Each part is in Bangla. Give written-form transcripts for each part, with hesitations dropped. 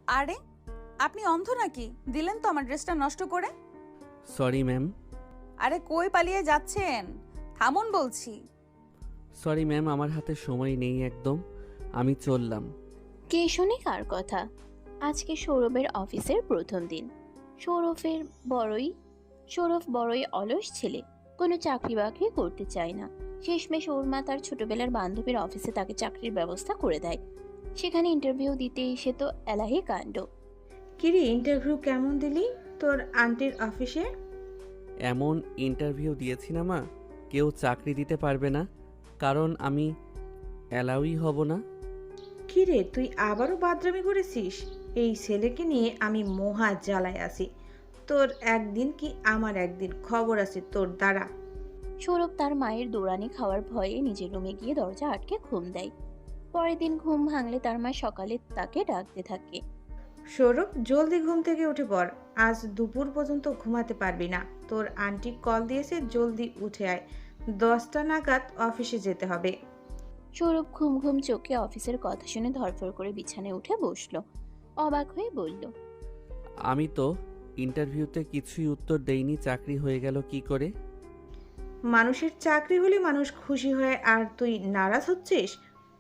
আরে আপনি অন্ধ নাকি? দিলেন তো আমার ড্রেসটা নষ্ট করে। Sorry ma'am. আরে কই পালিয়ে যাচ্ছেন? থামুন বলছি। সরি ম্যাম, আমার হাতে সময় নেই একদম। আমি চললাম। কে শোনে কার কথা? আজকে সৌরভের অফিসের প্রথম দিন। সৌরভের বড়ই সৌরভ বড়ই অলস ছেলে, কোনো চাকরি বাকরি করতে চায় না। শেষমেশ ওর মা তার ছোটবেলার বান্ধবীর অফিসে তাকে চাকরির ব্যবস্থা করে দেয়। সেখানে ইন্টারভিউ দিতে এসে তো এলাহি কাণ্ড। কিরে, ইন্টারভিউ কেমন দিলি তোর আন্টির অফিসে? এমন ইন্টারভিউ দিয়েছি না মা, কেউ চাকরি দিতে পারবে না, কারণ আমি অ্যালাউই হব না। কিরে, তুই আবারও বাদরামি করেছিস? এই ছেলেকে নিয়ে আমি মহা জ্বালায় আছি। তোর একদিন কি আমার একদিন, খবর আছে তোর দ্বারা। সৌরভ তার মায়ের দৌড়ানি খাওয়ার ভয়ে নিজের রুমে গিয়ে দরজা আটকে ঘুম দেয়। পরের দিন ঘুম ভাঙলে তার মা সকালে তাকে ডাকতে থাকে। সৌরভ, জলদি ঘুম থেকে উঠে পড়। আজ দুপুর পর্যন্ত ঘুমাতে পারবি না। তোর আন্টি কল দিয়েছে, জলদি উঠে আয়। 10টা নাগাদ অফিসে যেতে হবে। সৌরভ ঘুম ঘুম চোখে অফিসের কথা শুনে ধরফর করে বিছানায় উঠে বসলো। অবাক হয়ে বলল, আমি তো ইন্টারভিউতে কিছুই উত্তর দেইনি, চাকরি হয়ে গেল কি করে? মানুষের চাকরি হলে মানুষ খুশি হয়, আর তুই নারাজ হচ্ছিস?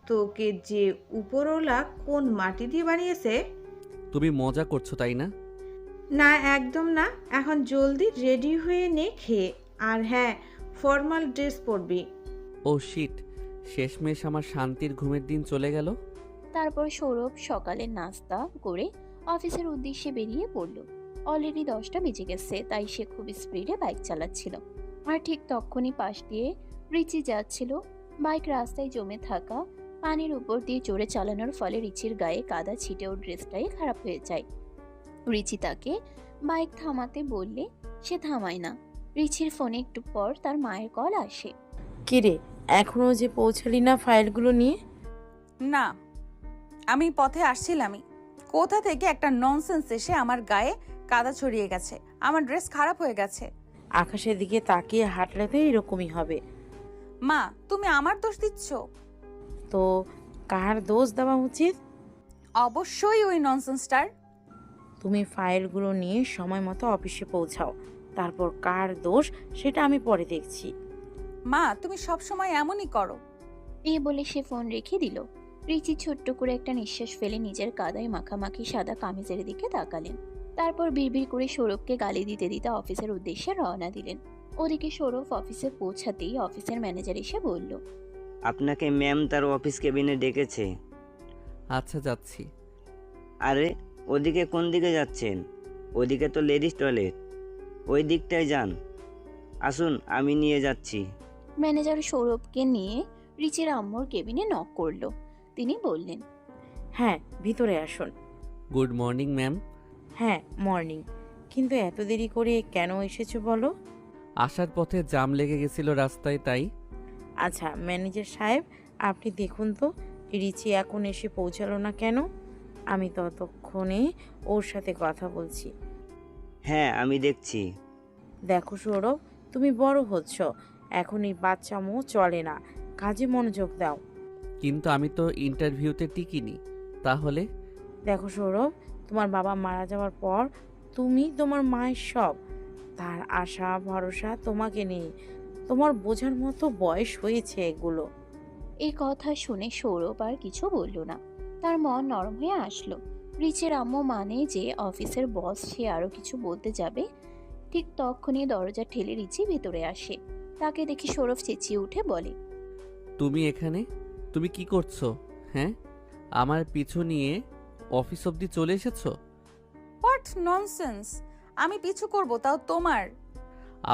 তোকে যে উপরওয়ালা কোন মাটি দিয়ে বানিয়েছে? তুমি মজা করছো তাই না? না, একদম না। এখন জলদি রেডি হয়ে নে খেয়ে। আর হ্যাঁ, ফর্মাল ড্রেস পরবি। ও শিট, শেষমেশ আমার শান্তির ঘুমের দিন চলে গেল। তারপর সৌরভ সকালে নাস্তা করে অফিসের উদ্দেশ্যে বেরিয়ে পড়ল। অলরেডি 10টা বেজে গেছে, তাই সে খুব স্পিডে বাইক চালাচ্ছিল। আর ঠিক তখনই পাশ দিয়ে রিচি যাচ্ছিল। বাইক রাস্তায় জমে থাকা পানির উপর দিয়ে জোরে চালানোর ফলে রিচির গায়ে কাদা ছিটে ওর ড্রেসটাই খারাপ হয়ে যায়। রিচি তাকে বাইক থামাতে বললে সে থামায় না। রিচির ফোনে একটু পর তার মায়ের কল আসে। কিরে, এখনো যে পৌঁছালি না ফাইলগুলো নিয়ে? না, আমি পথে আসছিলামই। কোথা থেকে একটা ননসেন্স এসে আমার গায়ে কাদা ছড়িয়ে গেছে। আমার ড্রেস খারাপ হয়ে গেছে। আকাশের দিকে তাকিয়ে হাঁটলে তো এরকমই হবে। মা, তুমি আমার দোষ দিচ্ছ? তো কার দোষ দেওয়া উচিত? অবশ্যই ওই ননসেন্সটার। তুমি ফাইলগুলো নিয়ে সময় মতো অফিসে পৌঁছাও, তারপর কার দোষ সেটা আমি পরে দেখছি। মা, তুমি সবসময় এমনই করো। এই বলে সে ফোন রেখে দিল। রিচি ছোট্ট করে একটা নিঃশ্বাস ফেলে নিজের কাদায় মাখামাখি সাদা কামিজের দিকে তাকালেন। তারপর বিড়বিড় করে সৌরভকে গালি দিতে দিতে অফিসের উদ্দেশ্যে রওনা দিলেন। ওদিকে সৌরভ অফিসে পৌঁছাতেই অফিসের ম্যানেজার এসে বলল, আপনাকে ম্যাম তার অফিস কেবিনে ডেকেছে। আচ্ছা, যাচ্ছি। আরে, ওদিকে কোন দিকে যাচ্ছেন? ওদিকে তো লেডিস টয়লেট, ওই দিকটায় যান। আসুন, আমি নিয়ে যাচ্ছি। ম্যানেজার সৌরভকে নিয়ে রিচির আম্মুর কেবিনে নক করলো। তিনি বললেন, হ্যাঁ, ভিতরে আসুন। Good morning ma'am. হ্যাঁ, মর্নিং। কিন্তু এত দেরি করে কেন এসেছো বলো? আসার পথে জাম লেগে গেছিল রাস্তায়, তাই। আচ্ছা ম্যানেজার সাহেব, আপনি দেখুন তো রিচি এখন এসে পৌঁছালো না কেন? আমি ততক্ষণে ওর সাথে কথা বলছি। হ্যাঁ, আমি দেখছি। দেখো সৌরভ, তুমি বড় হচ্ছ, এখন এই বাচ্চামো চলে না, কাজে মনোযোগ দাও। কিন্তু আমি তো ইন্টারভিউতে টিকিনি, তাহলে? দেখো সৌরভ, তোমার বাবা মারা যাওয়ার পর তুমি তোমার মায়ের সব, তার আশা ভরসা তোমাকে নেই। তোমার বোঝার মতো বয়স হয়েছে এগুলো। এই কথা শুনে সৌরভ আর কিছু বলল না। তার মন নরম হয়ে আসলো। রিচের আম্মু মানে যে অফিসের বস, সে আরো কিছু বলতে যাবে, ঠিক তখনই দরজা ঠেলে রিচি ভেতরে আসে। তাকে দেখে সৌরভ চেঁচিয়ে উঠে বলে, তুমি এখানে? তুমি কি করছো? হ্যাঁ, আমার পিছু নিয়ে অফিস অবধি চলে এসেছো? What nonsense! আমি পিছু করব, তাও তোমার?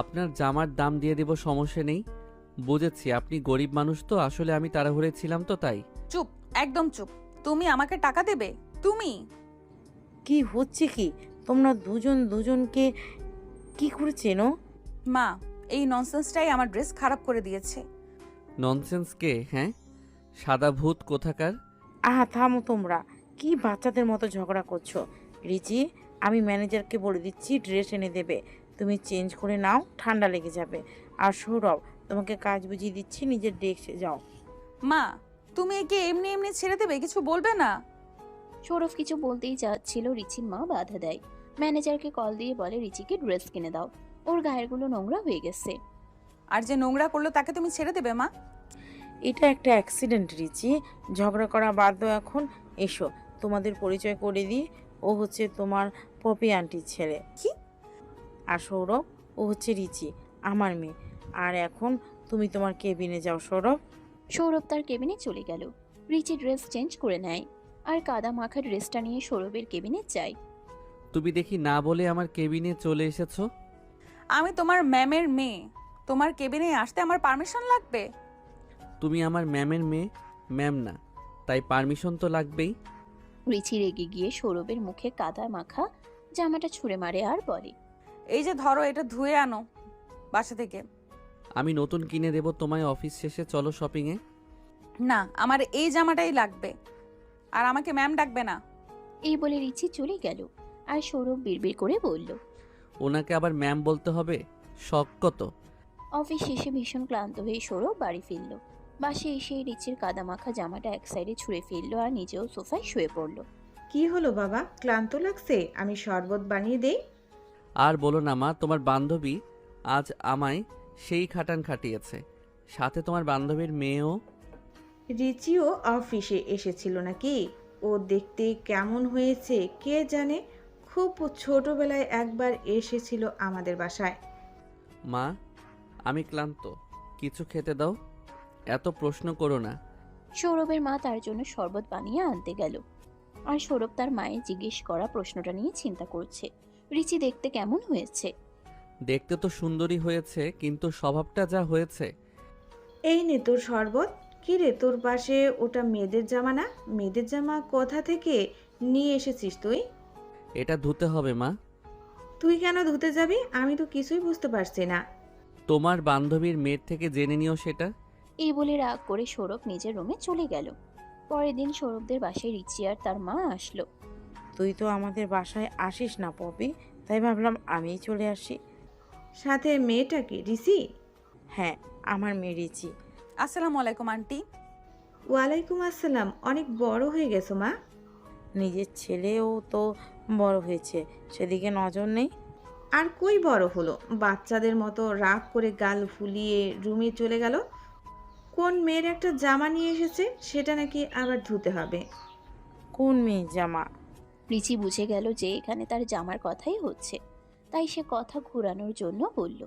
আপনার জামার দাম দিয়ে দেব, সমস্যা নেই। বুঝেছি আপনি গরিব মানুষ, তো আসলে আমি তাড়াহুড়ে ছিলাম তো তাই। চুপ, একদম চুপ। তুমি আমাকে টাকা দেবে? তুমি? কি হচ্ছে কি? তোমরা দুজন দুজনকে কি করে চেনো? মা, এই ননসেন্সটাই আমার ড্রেস খারাপ করে দিয়েছে। ননসেন্স কে? হ্যাঁ, সাদা ভূত কোথাকার। আহা থামো তোমরা, কি বাচ্চাদের মতো ঝগড়া করছো? রিচি, আমি ম্যানেজারকে বলে দিচ্ছি ড্রেস এনে দেবে, তুমি চেঞ্জ করে নাও, ঠান্ডা লেগে যাবে। আর সৌরভ, তোমাকে কাজ বুঝিয়ে দিচ্ছি, নিজের ডেস্কে যাও। মা, তুমি একে এমনি এমনি ছেড়ে দেবে? কিছু বলবে না? সৌরভ কিছু বলতেই যাচ্ছিল, রিচির মা বাধা দেয়। ম্যানেজারকে কল দিয়ে বলে রিচিকে ড্রেস কিনে দাও, ওর গায়েরগুলো নোংরা হয়ে গেছে। আর যে নোংরা করলো তাকে তুমি ছেড়ে দেবে মা? এটা একটা অ্যাক্সিডেন্ট রিচি, ঝগড়া করা বাদ দাও এখন। এসো তোমাদের পরিচয় করে দিই, ও হচ্ছে তোমার পপি আন্টির ছেলে। কি? আর সৌরভ, ও হচ্ছে রিচি, আমার মেয়ে। আর এখন তুমি তোমার কেবিনে যাও সৌরভ। সৌরভ তার কেবিনে চলে গেল। রিচি ড্রেস চেঞ্জ করে নেয় আর কাদা মাখা ড্রেসটা নিয়ে সৌরভের কেবিনে যায়। তুমি দেখি না বলে আমার কেবিনে চলে এসেছো। আমি তোমার ম্যামের মেয়ে, তোমার কেবিনে আসতে আমার পারমিশন লাগবে? তুমি আমার ম্যামের মেয়ে, ম্যাম না, তাই পারমিশন তো লাগবেই। রিচি রেগে গিয়ে সৌরভের মুখে কাদা মাখা জামাটা ছুঁড়ে মারে আর বলে, এই যে ধরো, এটা ধুয়ে আনো বাসা থেকে। আমি নতুন কিনে দেব তোমায়, অফিস শেষে চলো শপিংয়ে। না, আমার এই জামাটাই লাগবে, আর আমাকে ম্যাম ডাকবে না। এই বলে রিচি চলে গেল। আর সৌরভ বিড়বিড় করে বলল, ওনাকে আবার ম্যাম বলতে হবে, শখ কত। অফিস শেষে ভীষণ ক্লান্ত হয়ে সৌরভ বাড়ি ফিরল। বাসে এসে রিচির কাদা মাখা জামাটা এক সাইডে ছুঁড়ে ফেললো আর নিজেও সোফায় শুয়ে পড়ল। কি হলো বাবা, ক্লান্ত লাগছে? আমি শরবত বানিয়ে দেই? আর বলো না মা, তোমার বান্ধবী আজ আমায় সেই খাটান খাটিয়েছে, সাথে তোমার বান্ধবীর মেয়েও। রিচিও অফিসে এসেছিল নাকি? ও দেখতে কেমন হয়েছে কে জানে। খুব ছোটবেলায় একবার এসেছিল আমাদের বাসায়। মা, আমি ক্লান্ত, কিছু খেতে দাও, এত প্রশ্ন করো না। সৌরভের মা তার জন্য শরবত বানিয়ে আনতে গেল। আর সৌরভ তার মায়ের জিজ্ঞেস করা প্রশ্নটা নিয়ে চিন্তা করছে, রিচি দেখতে কেমন হয়েছে। দেখতে তো সুন্দরী হয়েছে, কিন্তু স্বভাবটা যা হয়েছে। এই নে তোর শরবত। কি রে, তোর পাশে ওটা মেয়েদের জামা না? মেয়েদের জামা কোথা থেকে নিয়ে এসেছিস তুই? এটা ধুতে হবে মা। তুই কেন ধুতে যাবি? আমি তো কিছুই বুঝতে পারছি না। তোমার বান্ধবীর মেয়ের থেকে জেনে নিও সেটা। এই বলে রাগ করে সৌরভ নিজের রুমে চলে গেল। পরের দিন সৌরভদের বাসায় রিচি আর তার মা আসলো। তুই তো আমাদের বাসায় আসিস না পপি, তাই ভাবলাম আমিই চলে আসি। সাথে মেয়েটা কি রিসি? হ্যাঁ, আমার মেয়ে রিচি। আসসালামু আলাইকুম আন্টি। ওয়ালাইকুম আসসালাম। অনেক বড় হয়ে গেছো মা। নিজের ছেলেও তো বড় হয়েছে, সেদিকে নজর নেই। আর কই বড় হলো, বাচ্চাদের মতো রাগ করে গাল ফুলিয়ে রুমে চলে গেল। কোন মেয়ের একটা জামা নিয়ে এসেছে, সেটা নাকি আবার ধুতে হবে। কোন মেয়ে জামা? রিচি বুঝে গেল যে এখানে তার জামার কথাই হচ্ছে, তাই সে কথা ঘোরানোর জন্য বলল,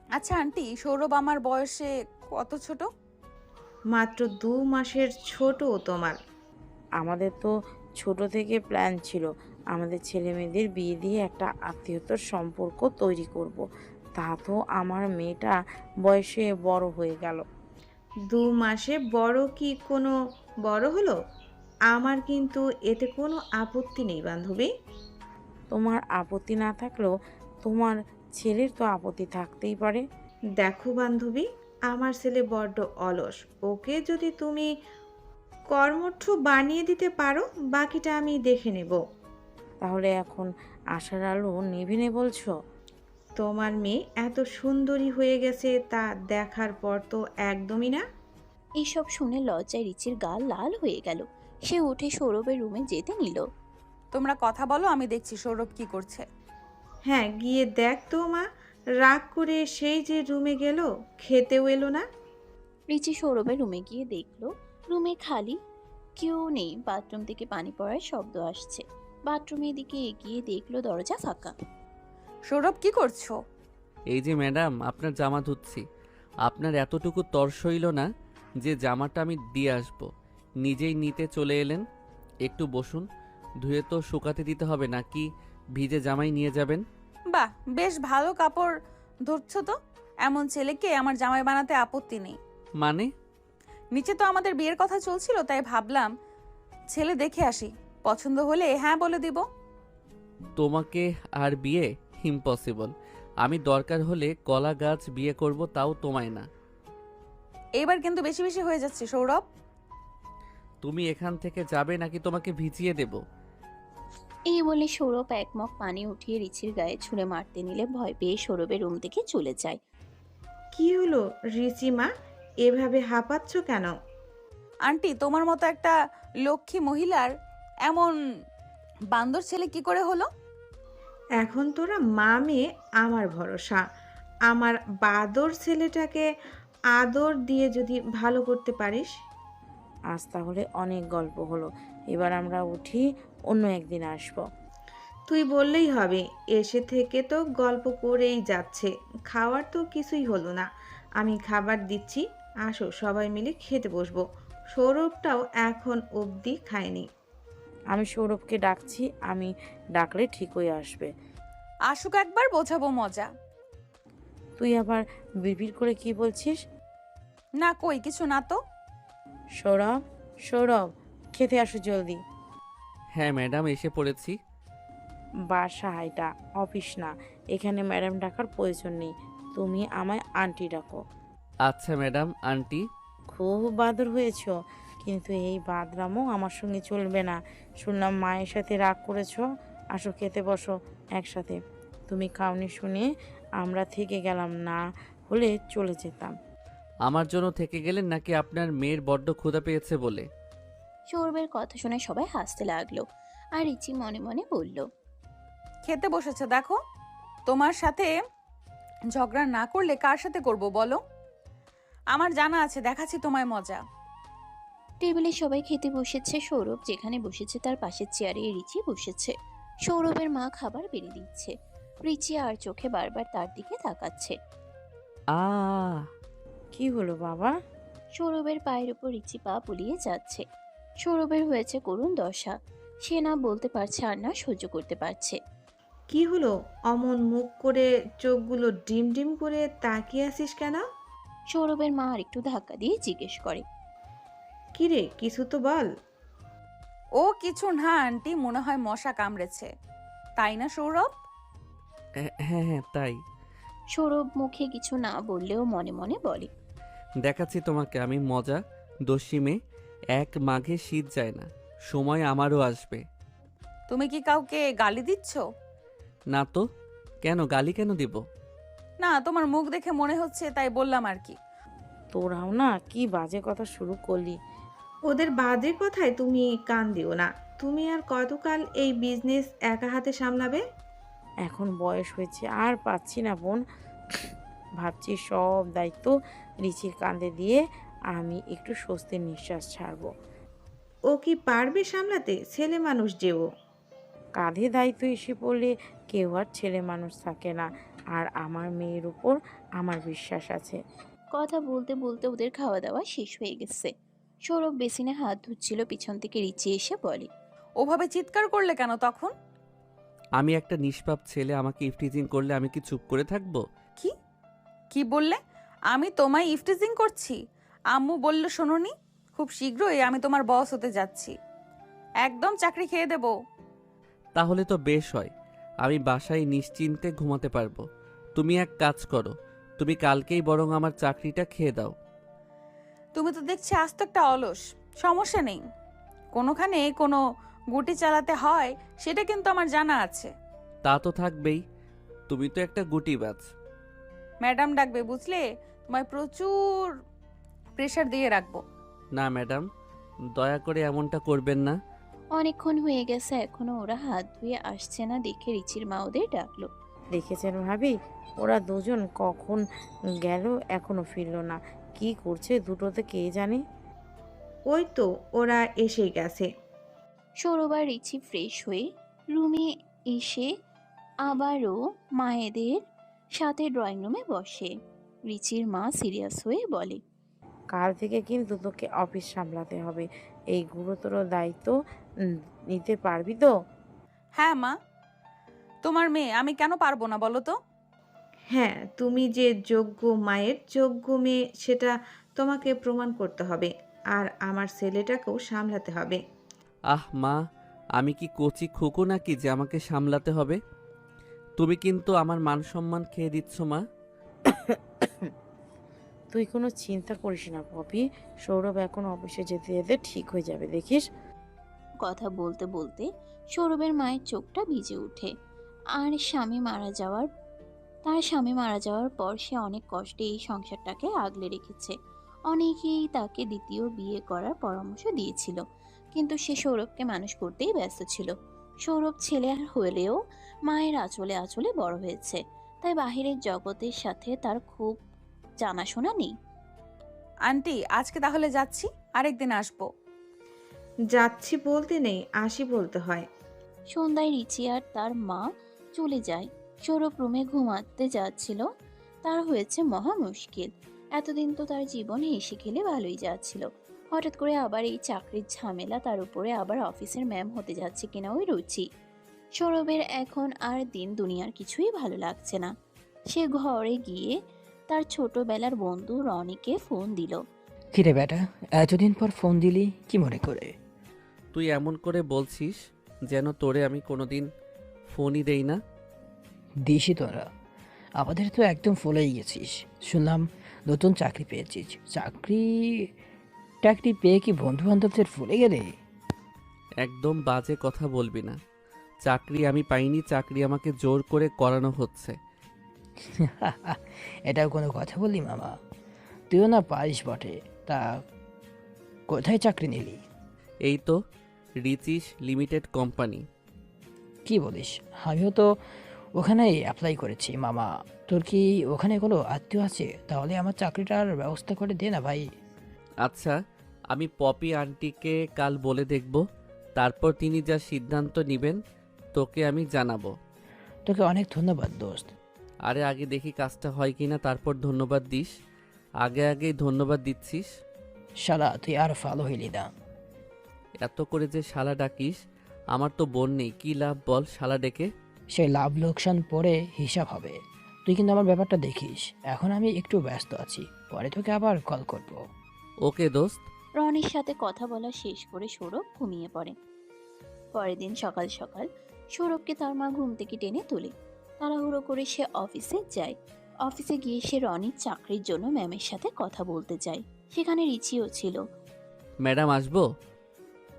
আচ্ছা আন্টি, সৌরভ আমার বয়সে কত ছোট? মাত্র 2 মাসের ছোট তোমার। আমাদের তো ছোট থেকে প্ল্যান ছিল আমাদের ছেলে মেয়েদের বিয়ে দিয়ে একটা আত্মীয়তার সম্পর্ক তৈরি করব। তা তো আমার মেয়েটা বয়সে বড় হয়ে গেল। 2 মাসে বড় কি কোনো বড় হলো? আমার কিন্তু এতে কোনো আপত্তি নেই বান্ধবী। তোমার আপত্তি না থাকলেও তোমার ছেলের তো আপত্তি থাকতেই পারে। দেখো বান্ধবী, আমার ছেলে বড্ড অলস। ওকে যদি তুমি কর্মঠ বানিয়ে দিতে পারো, বাকিটা আমি দেখে নেব। তাহলে এখন আশার আলো নিভিনে বলছো? তোমার মেয়ে এত সুন্দরী হয়ে গেছে তা দেখার পর তো একদমই না। এইসব শুনে লজ্জায় রিচির গাল লাল হয়ে গেল। সে উঠে সৌরভের রুমে যেতে নিল। তোমরা কথা বলো, আমি দেখছি সৌরভ কি করছে। হ্যাঁ, গিয়ে দেখ তো মা। রাগ করে সেই যে রুমে গেল, খেতেও এলো না। রিচি সৌরভের রুমে গিয়ে দেখলো রুমে খালি, কেউ নেই। বাথরুম থেকে পানি পড়ার শব্দ আসছে। বাথরুমের দিকে এগিয়ে দেখলো দরজা ফাঁকা। সৌরভ কি করছো? এই যে ম্যাডাম, আপনার জামা ধুচ্ছি। আপনার এতটুকু তর্স হইল না যে জামাটা আমি দিয়ে আসব, নিজেই নিতে চলে এলেন। একটু বসুন, ধুয়ে তো শুকাতে দিতে হবে, নাকি ভিজে জামাই নিয়ে যাবেন? বাহ, বেশ ভালো কাপড় ধরছো তো। এমন ছেলেকে আমার জামাই বানাতে আপত্তি নেই। মানে? নিচে তো আমাদের বিয়ের কথা চলছিল, তাই ভাবলাম ছেলে দেখে আসি, পছন্দ হলে হ্যাঁ বলে দিব। তোমাকে আর বিয়ে ইম্পসিবল। আমি দরকার হলে কলা গাছ বিয়ে করব, তাও তোমায় না। এইবার কিন্তু বেশি বেশি হয়ে যাচ্ছে সৌরভ। তুমি এখান থেকে যাবে নাকি তোমাকে ভিজিয়ে দেব? এই বলে সৌরভ এক মগ পানি উঠিয়ে রিচির গায়ে ছুঁড়ে মারতে নিলে ভয় পেয়ে সৌরভের রুম থেকে চলে যায়। কি হলো রিচিমা, এভাবে হাঁপাচ্ছ কেন? আন্টি, তোমার মতো একটা লক্ষ্মী মহিলার এমন বান্দর ছেলে কি করে হলো? এখন তোরা মা মেয়ে আমার ভরসা। আমার বাদর ছেলেটাকে আদর দিয়ে যদি ভালো করতে পারিস। আজ তাহলে অনেক গল্প হলো, এবার আমরা উঠি, অন্য একদিন আসবো। তুই বললেই হবে, এসে থেকে তো গল্প করেই যাচ্ছে, খাওয়ার তো কিছুই হলো না। আমি খাবার দিচ্ছি, আসো সবাই মিলে খেতে বসবো। সৌরভটাও এখন অবধি খায়নি। আমি সৌরভকে ডাকছি, আমি ডাকলে ঠিকই আসবে। আসুক একবার, বোঝাবো মজা। তুই আবার বিড়বিড় করে কি বলছিস? না কই কিছু না তো। সৌরভ, সৌরভ, খেতে আসো জলদি। হ্যাঁ ম্যাডাম, এসে পড়েছি। বাসা এটা অফিস না, এখানে ম্যাডাম ডাকার প্রয়োজন নেই, তুমি আমায় আন্টি ডাকো। আচ্ছা ম্যাডাম, আন্টি। খুব বাদর হয়েছো, কিন্তু এই বাদরামও আমার সঙ্গে চলবে না। শুনলাম মায়ের সাথে রাগ করেছো, আসো খেতে বসো একসাথে। তুমি খাওনি শুনে আমরা থেকে গেলাম, না হলে চলে যেতাম। আমার জন্য থেকে গেলেন নাকি আপনার মেয়ের বড্ড ক্ষুধা পেয়েছে বলে? সৌরভের কথা শুনে সবাই হাসতে লাগলো, আর রিচি মনে মনে বলল, খেতে বসেছে দেখো। তোমার সাথে ঝগড়া না করলে কার সাথে করব বলো? আমার জানা আছে, দেখাচ্ছি তোমায় মজা। টেবিলে সবাই খেতে বসেছে। সৌরভ যেখানে বসেছে তার পাশের চেয়ারে রিচি বসেছে। সৌরভের মা খাবার বেড়ে দিচ্ছে। রিচি আর চোখে বারবার তার দিকে তাকাচ্ছে। আ কি হলো বাবা? সৌরভের পায়ের উপর রিচি পা বুলিয়ে যাচ্ছে। সৌরভের হয়েছে করুণ দশা, সে না বলতে পারছে আর না সহ্য করতে পারছে। কি হলো? অমন মুখ করে চোখগুলো ডিম ডিম করে তাকিয়ে আছিস কেন? সৌরভের মা আর একটু ধাক্কা দিয়ে জিজ্ঞেস করে, কিরে, কিছু তো বল। ও কিছু না আন্টি, মনে হয় মশা কামড়েছে। তাই না সৌরভ? হ্যাঁ হ্যাঁ তাই। সৌরভ মুখে কিছু না বললেও মনে মনে বলে, দেখাচ্ছি তোমাকে আমি মজা। দস্যি মেয়ে, এক মাঘে শীত যায় না, সময় আমারও আসবে। তুমি কি কাউকে গালি দিচ্ছ? না তো, কেন গালি কেন দিব? না, তোমার মুখ দেখে মনে হচ্ছে, তাই বললাম আর কি। তোরাও না কি বাজে কথা শুরু করলি। ওদের বাজে কথায় তুমি কান দিও না। তুমি আর কতকাল এই বিজনেস একা হাতে সামলাবে? এখন বয়স হয়েছে, আর পাচ্ছি না বোন। ভাবছি সব দায়িত্ব রিচির কাঁধে দিয়ে আমি একটু স্বস্তির নিঃশ্বাস ছাড়বো। ও কি পারবে সামলাতে? ছেলে মানুষ যে ও। কাঁধে দায়িত্ব এসে পড়লে কেউ আর ছেলে মানুষ থাকে না, আর আমার মেয়ের উপর আমার বিশ্বাস আছে। কথা বলতে বলতে ওদের খাওয়া দাওয়া শেষ হয়ে গেছে। সৌরভ বেসিনে হাত ধুচ্ছিল, পিছন থেকে রিচি এসে বলে, ওভাবে চিৎকার করলে কেন তখন? আমি একটা নিষ্পাপ ছেলে, আমাকে ইফটিজিং করলে আমি কি চুপ করে থাকবো? কি কি বললে? আমি তোমায় ইফটিজিং করছি? আম্মু বলল শোনোনি? খুব শীঘ্রই আমি তোমার বস হতে যাচ্ছি, একদম চাকরি খেয়ে দেব। তাহলে তো বেশ হয়, আমি বাসায় নিশ্চিন্তে ঘুমাতে পারবো। তুমি এক কাজ করো, তুমি কালকেই বরং আমার চাকরিটা খেয়ে দাও। তুমি তো দেখছি আস্ত একটা অলস। সমস্যা নেই, কোনোখানে কোনো গুটি চালাতে হয় সেটা কিন্তু আমার জানা আছে। তা তো থাকবেই, তুমি তো একটা গুটিবাজ। ম্যাডাম ডাকবে বুঝলে, তোমায় প্রচুর প্রেশার দিয়ে রাখবো। না ম্যাডাম, দয়া করে এমনটা করবেন না। অনেকক্ষণ হয়ে গেছে এখনো ওরা হাত ধুয়ে আসছে না দেখে রিচির মা ওদের ডাকলো। দেখেছেন ভাবি, ওরা দুজন কখন গেল এখনো ফিরলো না। কি করছে দুটোতে কে জানে। ওই তো ওরা এসে গেছে। সৌরভ আর রিচি ফ্রেশ হয়ে রুমে এসে আবারও মায়েদের সাথে ড্রয়িং রুমে বসে। রিচির মা সিরিয়াস হয়ে বলে, কাল থেকে কিন্তু তোকে অফিস সামলাতে হবে। এই গুরুতর দায়িত্ব নিতে পারবি তো? হ্যাঁ মা, তোমার মেয়ে, আমি কেন পারবো না বলো তো? হ্যাঁ, তুমি যে যোগ্য মায়ের যোগ্য মেয়ে সেটা তোমাকে প্রমাণ করতে হবে। আর আমার ছেলেটাকেও সামলাতে হবে। আহ মা, আমি কি কচি খোকো নাকি যে আমাকে সামলাতে হবে? তুমি কিন্তু আমার মান সম্মান খেয়ে দিচ্ছ মা। তুই কোনো চিন্তা করিস না পপি, সৌরভ এখন অফিসে যেতে যেতে ঠিক হয়ে যাবে দেখিস। কথা বলতে বলতে সৌরভের মায়ের চোখটা ভিজে ওঠে। আর তার স্বামী মারা যাওয়ার পর সে অনেক কষ্টে এই সংসারটাকে আগলে রেখেছে। অনেকেই তাকে দ্বিতীয় বিয়ে করার পরামর্শ দিয়েছিল, কিন্তু সে সৌরভকে মানুষ করতেই ব্যস্ত ছিল। সৌরভ ছেলে হলেও মায়ের আঁচলে আঁচলে বড় হয়েছে, তাই বাহিরের জগতের সাথে তার খুব জানাশোনা নেই। আন্টি আজকে তাহলে যাচ্ছি, আরেকদিন আসবো। যাচ্ছি বলতে নেই, আসি বলতে হয়। সন্ধ্যায় রিচি আর তার মা চলে যায়। সৌরভ রুমে ঘুমাতে যাচ্ছিল, তার হয়েছে মহা মুশকিল। এতদিন তো তার জীবন হেসে খেলে ভালোই যাচ্ছিল, হঠাৎ করে আবার এই চাকরির ঝামেলা, তার উপরে আবার অফিসের ম্যাম হতে যাচ্ছে কিনা ওই রুচি। সৌরভের এখন আর দিন দুনিয়ার কিছুই ভালো লাগছে না। সে ঘরে গিয়ে তার ছোটবেলার বন্ধু রনিকে ফোন দিল। কিরে বেটা, এতদিন পর ফোন দিলি কি মনে করে? তুই এমন করে বলছিস যেন তোরে আমি কোনোদিন ফোনই দেই না। দিসই তোরা, আমাদের তো একদম ফলেই গেছিস। শুনলাম নতুন চাকরি পেয়েছিস। চাকরি পেয়ে কি বন্ধু বান্ধবদের ভুলে গেলে? একদম বাজে কথা বলবি না। চাকরি আমি পাইনি, চাকরি আমাকে জোর করে করানো হচ্ছে। এটাও কোনো কথা বললি মামা? তুইও না পারিস বটে। তা কোথায় চাকরি নিলি? এই তো রিচিস লিমিটেড কোম্পানি। কি বলিস? আমিও তো ওখানেই অ্যাপ্লাই করেছি মামা। তোর কি ওখানে কোনো আত্মীয় আছে? তাহলে আমার চাকরিটার ব্যবস্থা করে দে না ভাই। আচ্ছা, আমি পপি আন্টিকে কাল বলে দেখব, তারপর তিনি যা সিদ্ধান্ত নেবেন তোকে আমি জানাবো। তোকে অনেক ধন্যবাদ দোস্ত। আরে আগে দেখি কাজটা হয় কিনা, তারপর ধন্যবাদ দিস। আগেই ধন্যবাদ দিচ্ছিস। শালা তুই আর ভালো হইলি না। এত করে যে শালা ডাকিস, আমার তো বোন নেই, কি লাভ বল শালা ডেকে? সেই লাভ লোকসান পরে হিসাব হবে। তুই কিন্তু আমার ব্যাপারটা দেখিস। এখন আমি একটু ব্যস্ত আছি, পরে তোকে আবার কল করব। ওকে দোস্ত। রনির সাথে কথা বলা শেষ করে সৌরভ ঘুমিয়ে পড়ে। পরের দিন সকাল সকাল সৌরভকে তার মা ঘুম থেকে টেনে তোলে। তাড়াহুড়ো করে সে অফিসে যায়। অফিসে গিয়ে সে রনির চাকরির জন্য ম্যামের সাথে কথা বলতে যায়। সেখানে রিচিও ছিল। ম্যাডাম আসবো?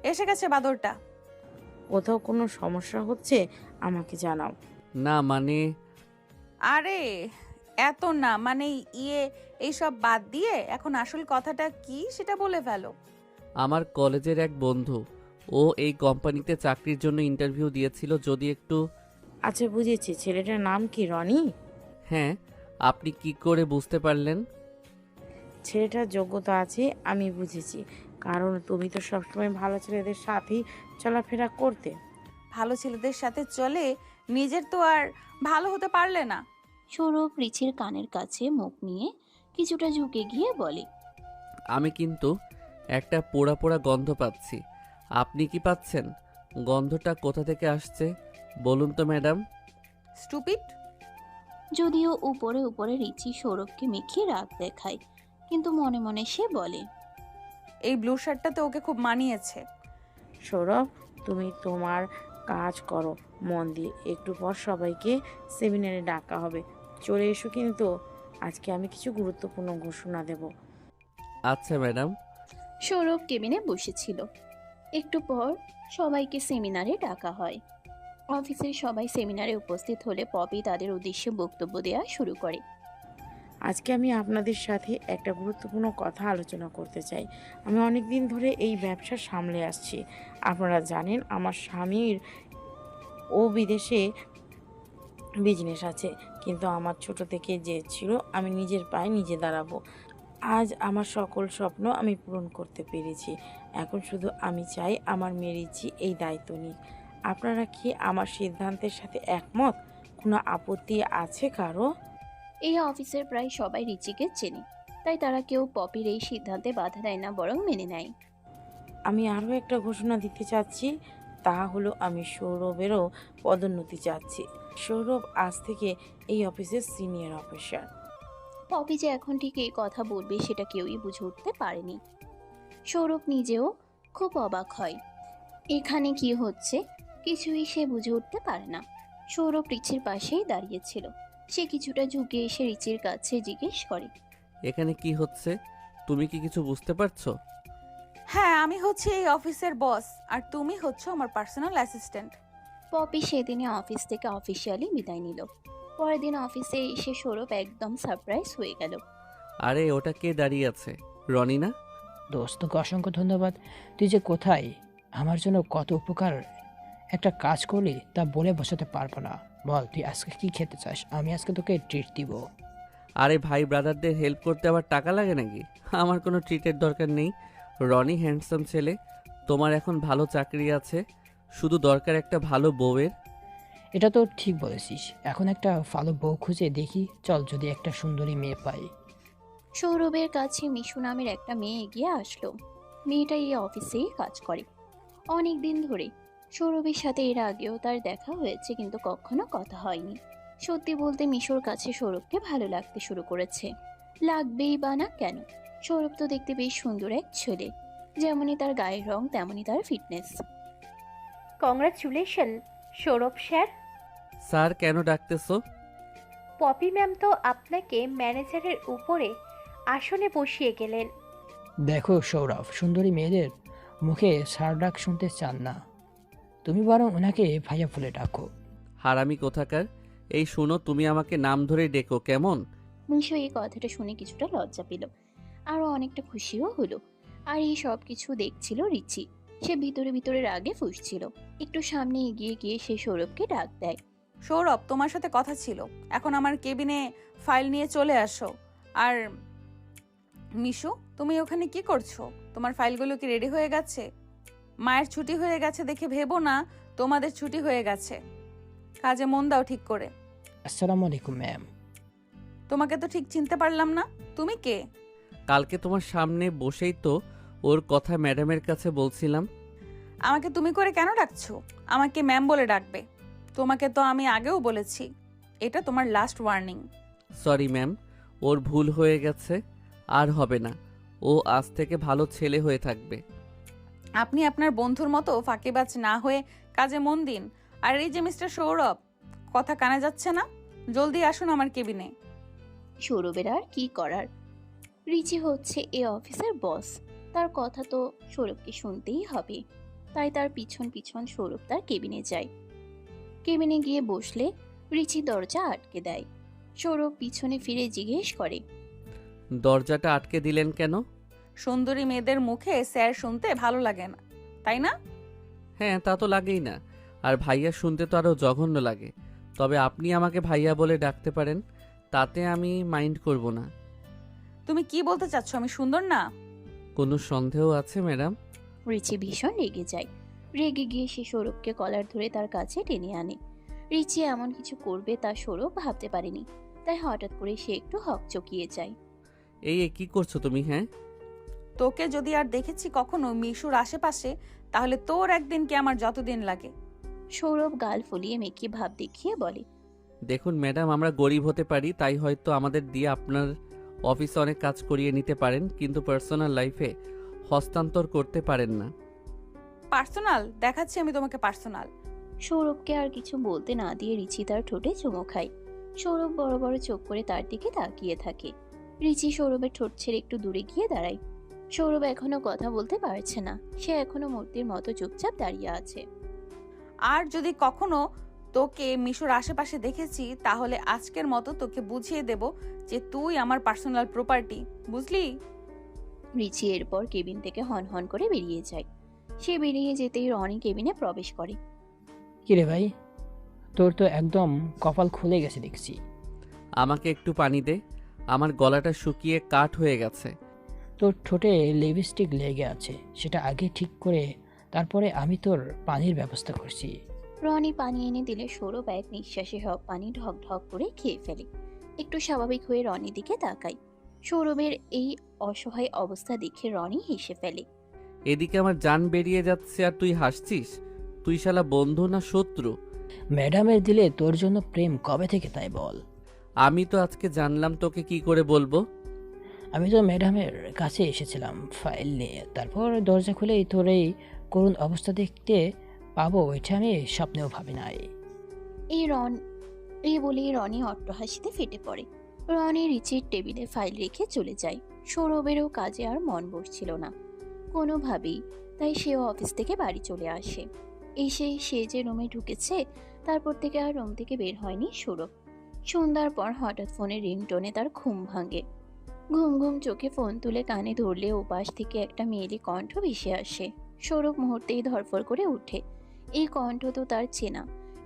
এসে গেছে বাদরটা। কোথাও কোনো সমস্যা হচ্ছে আমাকে জানাও। না মানে আরে এত না মানে এইসব বাদ দিয়ে এখন আসল কথাটা কি সেটা বলে ফেলো। আমার কলেজের এক বন্ধু, ও এই কোম্পানিতে চাকরির জন্য ইন্টারভিউ দিয়েছিল। যদি একটু আচ্ছা বুঝেছি, ছেলেটার নাম কি রনি? হ্যাঁ, আপনি কি করে বুঝতে পারলেন? ছেলেটার যোগ্যতা আছে আমি বুঝেছি, কারণ তুমি তো সবসময় ভালো ছেলেদের সাথেই চলাফেরা করতে। ভালো ছেলেদের সাথে চলে, নিজের তো আর ভালো হতে পারলে না। সৌরভ রিচির কানের কাছে মুখ নিয়ে কিছুটা ঝুঁকে গিয়ে বলে, আমি কিন্তু একটা পোড়া পোড়া গন্ধ পাচ্ছি। আপনি কি পাচ্ছেন? গন্ধটা কোথা থেকে আসছে বলুন তো ম্যাডাম। স্টুপিড। যদিও উপরে উপরে রিচি সৌরভকে মেখিয়ে রাগ দেখায়, কিন্তু মনে মনে সে বলে, এই ব্লু শার্টটাতে ওকে খুব মানিয়েছে। সৌরভ, তুমি তোমার কাজ করো মন দিয়ে। একটু পর সবাইকে সেমিনারে ডাকা হবে, চলে এসো কিন্তু। আজকে আমি কিছু গুরুত্বপূর্ণ ঘোষণা দেব। আচ্ছা ম্যাডাম। সৌরভ কেবিনে বসেছিল। একটু পর সবাইকে সেমিনারে ডাকা হয়। অফিসের সবাই সেমিনারে উপস্থিত হলে পপি তাদের উদ্দেশ্যে বক্তব্য দেওয়া শুরু করে। আজকে আমি আপনাদের সাথে একটা গুরুত্বপূর্ণ কথা আলোচনা করতে চাই। আমি অনেক দিন ধরে এই ব্যবসা সামলে আসছি। আপনারা জানেন আমার স্বামীর ও বিদেশে বিজনেস আছে, কিন্তু আমার ছোট থেকে যে ছিল আমি নিজের পায়ে নিজে দাঁড়াবো। আজ আমার সকল স্বপ্ন আমি পূরণ করতে পেরেছি। এখন শুধু আমি চাই আমার মেয়ে রিচি এই দায়িত্ব নিক। আপনারা কি আমার সিদ্ধান্তের সাথে একমত? কোনো আপত্তি আছে কারো? এই অফিসের প্রায় সবাই রিচিকে চেনে, তাই তারা কেউ পপির এই সিদ্ধান্তে বাধা দেয় না, বরং মেনে নেয়। আমি আরও একটা ঘোষণা দিতে চাচ্ছি, তা হলো আমি সৌরভেরও পদোন্নতি চাচ্ছি। সৌরভ আজ থেকে এই অফিসের সিনিয়র অফিসার। পপি যে এখন ঠিক এই কথা বলবে সেটা কেউই বুঝে উঠতে পারেনি। সৌরভ নিজেও খুব অবাক হয়, এখানে কি হচ্ছে কিছুই সে বুঝে উঠতে পারে না। সৌরভ রিচির পাশেই দাঁড়িয়েছিল। সে কিছুটা ঝুঁকে এসে রিচির কাছে জিজ্ঞেস করে, এখানে কি হচ্ছে তুমি কি কিছু বুঝতে পারছো? হ্যাঁ, আমি হচ্ছে এই অফিসের বস আর তুমি হচ্ছে আমার পার্সোনাল অ্যাসিস্ট্যান্ট। পপি সেদিনে অফিস থেকে অফিসিয়ালি বিদায় নিল। পরের দিন অফিসে এসে সৌরভ একদম সারপ্রাইজ হয়ে গেল। আরে ওটা কে দাঁড়িয়ে আছে? রনি না? দোস্ত তোকে অসংখ্য ধন্যবাদ। তুই যে কোথায় আমার জন্য কত উপকার একটা কাজ করলি তা বলে বসাতে পারবো না। বল তুই আজকে কি খেতে চাস, আমি আজকে তোকে ট্রিট দিব। আরে ভাই ব্রাদারদের হেল্প করতে আবার টাকা লাগে নাকি? আমার কোনো ট্রিটের দরকার নেই। রনি হ্যান্ডসাম ছেলে, তোমার এখন ভালো চাকরি আছে, শুধু দরকার একটা ভালো বউয়ের। এটা তো ঠিক বলেছিস, এখন একটা ভালো বউ খুঁজে দেখি চল, যদি একটা সুন্দরী মেয়ে পাই। সৌরভের কাছে মিশু নামের একটা মেয়ে এগিয়ে আসলো। মেয়েটা এই অফিসেই কাজ করে অনেক দিন ধরে। সৌরভের সাথে এর আগেও তার দেখা হয়েছে, কিন্তু কখনো কথা হয়নি। সত্যি বলতে মিশুর কাছে সৌরভকে ভালো লাগতে শুরু করেছে। লাগবেই বা না কেন, সৌরভ তো দেখতে বেশ সুন্দর এক ছেলে। যেমনই তার গায়ের রং তেমনই তার fitness. Congratulation Sourav sir. Sir কেন ডাকতেছো? পপি ম্যাম তো আপনাকে ম্যানেজারের উপরে আসনে বসিয়ে গেলেন। দেখো সৌরভ, সুন্দরী মেয়েদের মুখে সার ডাক শুনতে চান না, তুমি বরং ওনাকে ভাইয়া বলে ডাকো। হারামি কোথাকার! এই শোনো, তুমি আমাকে নাম ধরে ডেকো কেমন? মিশু এই কথাটা শুনে কিছুটা লজ্জা পেল, আরো অনেকটা খুশিও হলো। আর এই সব কিছু দেখছিল রিচি। সে ভিতরে ভিতরে রাগে ফুঁসছিল। একটু সামনে এগিয়ে গিয়ে সে সৌরভকে ডাক দেয়। সৌরভ, তোমার সাথে কথা ছিল, এখন আমার কেবিনে ফাইল নিয়ে চলে আসো। আর মিশু, তুমি ওখানে কি করছো? তোমার ফাইলগুলো কি রেডি হয়ে গেছে? মায়ের ছুটি হয়ে গেছে দেখে ভেবো না তোমাদের ছুটি হয়ে গেছে। কাজে মন দাও ঠিক করে। আসসালামু আলাইকুম ম্যাম। তোমাকে তো ঠিক চিনতে পারলাম না, তুমি কে? কালকে তোমার সামনে বসেই তো ওর কথা ম্যাডামের কাছে বলছিলাম। আমাকে তুমি করে কেন ডাকছো? আমাকে ম্যাম বলে ডাকবে। তোমাকে তো আমি আগেও বলেছি, এটা তোমার লাস্ট ওয়ার্নিং। সরি ম্যাম, ওর ভুল হয়ে গেছে, আর হবে না। ও আজ থেকে ভালো ছেলে হয়ে থাকবে। আপনি আপনার বন্ধুর মতো ফাঁকিবাজ না হয়ে কাজে মন দিন। আর এই যে মিস্টার সৌরভ, কথা কানে যাচ্ছে না? জলদি আসুন আমার কেবিনে। সৌরভের আর কি করার, রিচি হচ্ছে এ অফিসের বস, তার কথা তো সৌরভকে শুনতেই হবে। তাই তার পিছন পিছন সৌরভ তার কেবিনে যায়। কেবিনে গিয়ে বসলে রিচি দরজা আটকে দেয়। সৌরভ পিছনে ফিরে জিজ্ঞেস করে, দরজাটা আটকে দিলেন কেন? সুন্দরী মেয়েদের মুখে স্যার শুনতে ভালো লাগে না, তাই না? হ্যাঁ, তা তো লাগেই না। আর ভাইয়া শুনতে তো আরও জঘন্য লাগে। তবে আপনি আমাকে ভাইয়া বলে ডাকতে পারেন, তাতে আমি মাইন্ড করব না। তুমি কি বলতে চাচ্ছ আমি সুন্দর না? কোনো সন্দেহ আছে ম্যাডাম? রিচি ভীষণ রেগে যায়। রেগে গিয়ে সে সৌরভকে কলার ধরে তার কাছে টেনে আনে। রিচি এমন কিছু করবে তা সৌরভ ভাবতে পারেনি, তাই হঠাৎ করে সে একটু হকচকিয়ে যায়। এই কি করছো তুমি? হ্যাঁ, তোকে যদি আর দেখেছি কখনো মিশুর আশেপাশে, তাহলে তোর একদিন কি আমার যতদিন লাগে। সৌরভ গাল ফুলিয়ে মেকি ভাব দেখিয়ে বলে, দেখুন ম্যাডাম, আমরা গরিব হতে পারি, তাই হয়তো আমাদের দিয়ে আপনার অফিসে অনেক কাজ করিয়ে নিতে পারেন, কিন্তু পার্সোনাল লাইফে হস্তান্তর করতে পারেন না। পার্সোনাল দেখাচ্ছি আমি তোমাকে পার্সোনাল। সৌরভকে আর কিছু বলতে না দিয়ে রিচি তার ঠোঁটে চুমো খায়। সৌরভ বড় বড় চোখ করে তার দিকে তাকিয়ে থাকে। রিচি সৌরভের ঠোঁট ছেড়ে একটু দূরে গিয়ে দাঁড়ায়। সৌরভ এখনো কথা বলতে পারছে না, সে এখনো মূর্তির মতো চুপচাপ দাঁড়িয়ে আছে। আর যদি কখনো তোকে মিশুর আশেপাশে দেখেছি, তাহলে আজকের মতো তোকে বুঝিয়ে দেব যে তুই আমার পার্সোনাল প্রপার্টি, বুঝলি? রিচি এরপর কেবিন থেকে হন হন করে বেরিয়ে যায়। সে বেরিয়ে যেতেই রনি কেবিনে প্রবেশ করে। কিরে ভাই, তোর তো একদম কপাল খুলে গেছে দেখছি। আমাকে একটু পানি দে, আমার গলাটা শুকিয়ে কাঠ হয়ে গেছে। তোর ঠোঁটে লিপস্টিক লেগে আছে, সেটা আগে ঠিক করে তারপরে আমি তোর পানির ব্যবস্থা করছি। রনি পানি এনে দিলে সৌরভ এক নিঃশ্বাসে সব পানি ঢক ঢক করে খেয়ে ফেলে। একটু স্বাভাবিক হয়ে রনির দিকে তাকায়। সৌরভের এই অসহায় অবস্থা দেখে রনি হেসে ফেলে। এদিকে আমার জান বেরিয়ে যাচ্ছে আর তুই হাসছিস? তুই শালা বন্ধু না শত্রু? ম্যাডামের দিলে তোর জন্য প্রেম কবে থেকে তাই বল? আমি তো আজকে জানলাম, তোকে কি করে বলবো? আমি তো ম্যাডামের কাছে এসেছিলাম ফাইল নিয়ে, তারপর দরজা খুলেই তোর এই করুণ অবস্থা দেখতে পাবো এটা আমি স্বপ্নেও ভাবি নাই। এই বলেই রনি অট্টহাসিতে ফেটে পড়ে। রনি রিচির টেবিলে ফাইল রেখে চলে যায়। সৌরভেরও কাজে আর মন বসছিল না কোনোভাবেই, তাই সেও অফিস থেকে বাড়ি চলে আসে। এসে সে যে রুমে ঢুকেছে, তারপর থেকে আর রুম থেকে বের হয়নি সৌরভ। সন্ধ্যার পর হঠাৎ ফোনের রিংটোনে তার ঘুম ভাঙে। ঘুম ঘুম চোখে ফোন তুলে কানে ধরলে ওপাশ থেকে একটা মেয়েলি কণ্ঠ ভেসে আসে। সৌরভ মুহূর্তেই ধরফর করে উঠে। এই কণ্ঠ তো তার চেনা,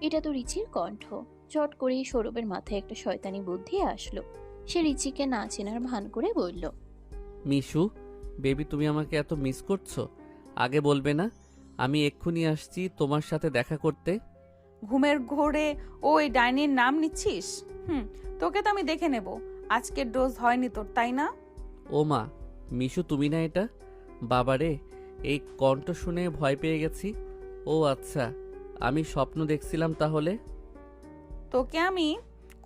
এটা তো রিচির কণ্ঠ। চট করেই সৌরভের মাথায় একটা শয়তানি বুদ্ধি আসলো। সে রিচিকে না চেনার ভান করে বলল, মিশু, বেবি তুমি আমাকে এত মিস করছো? আগে বলবে না? আমি এক্ষুনি আসছি তোমার সাথে দেখা করতে। ঘুমের ঘোরে ওই ডাইনির নাম নিচ্ছিস? তোকে তো আমি দেখে নেব। আজকের ডোজ হয়নি তোর, তাই না? ও মা, মিশু তুমি না এটা? বাবারে, এই কণ্ঠ শুনে ভয় পেয়ে গেছি। ও আচ্ছা, আমি স্বপ্ন দেখছিলাম তাহলে। তোকে আমি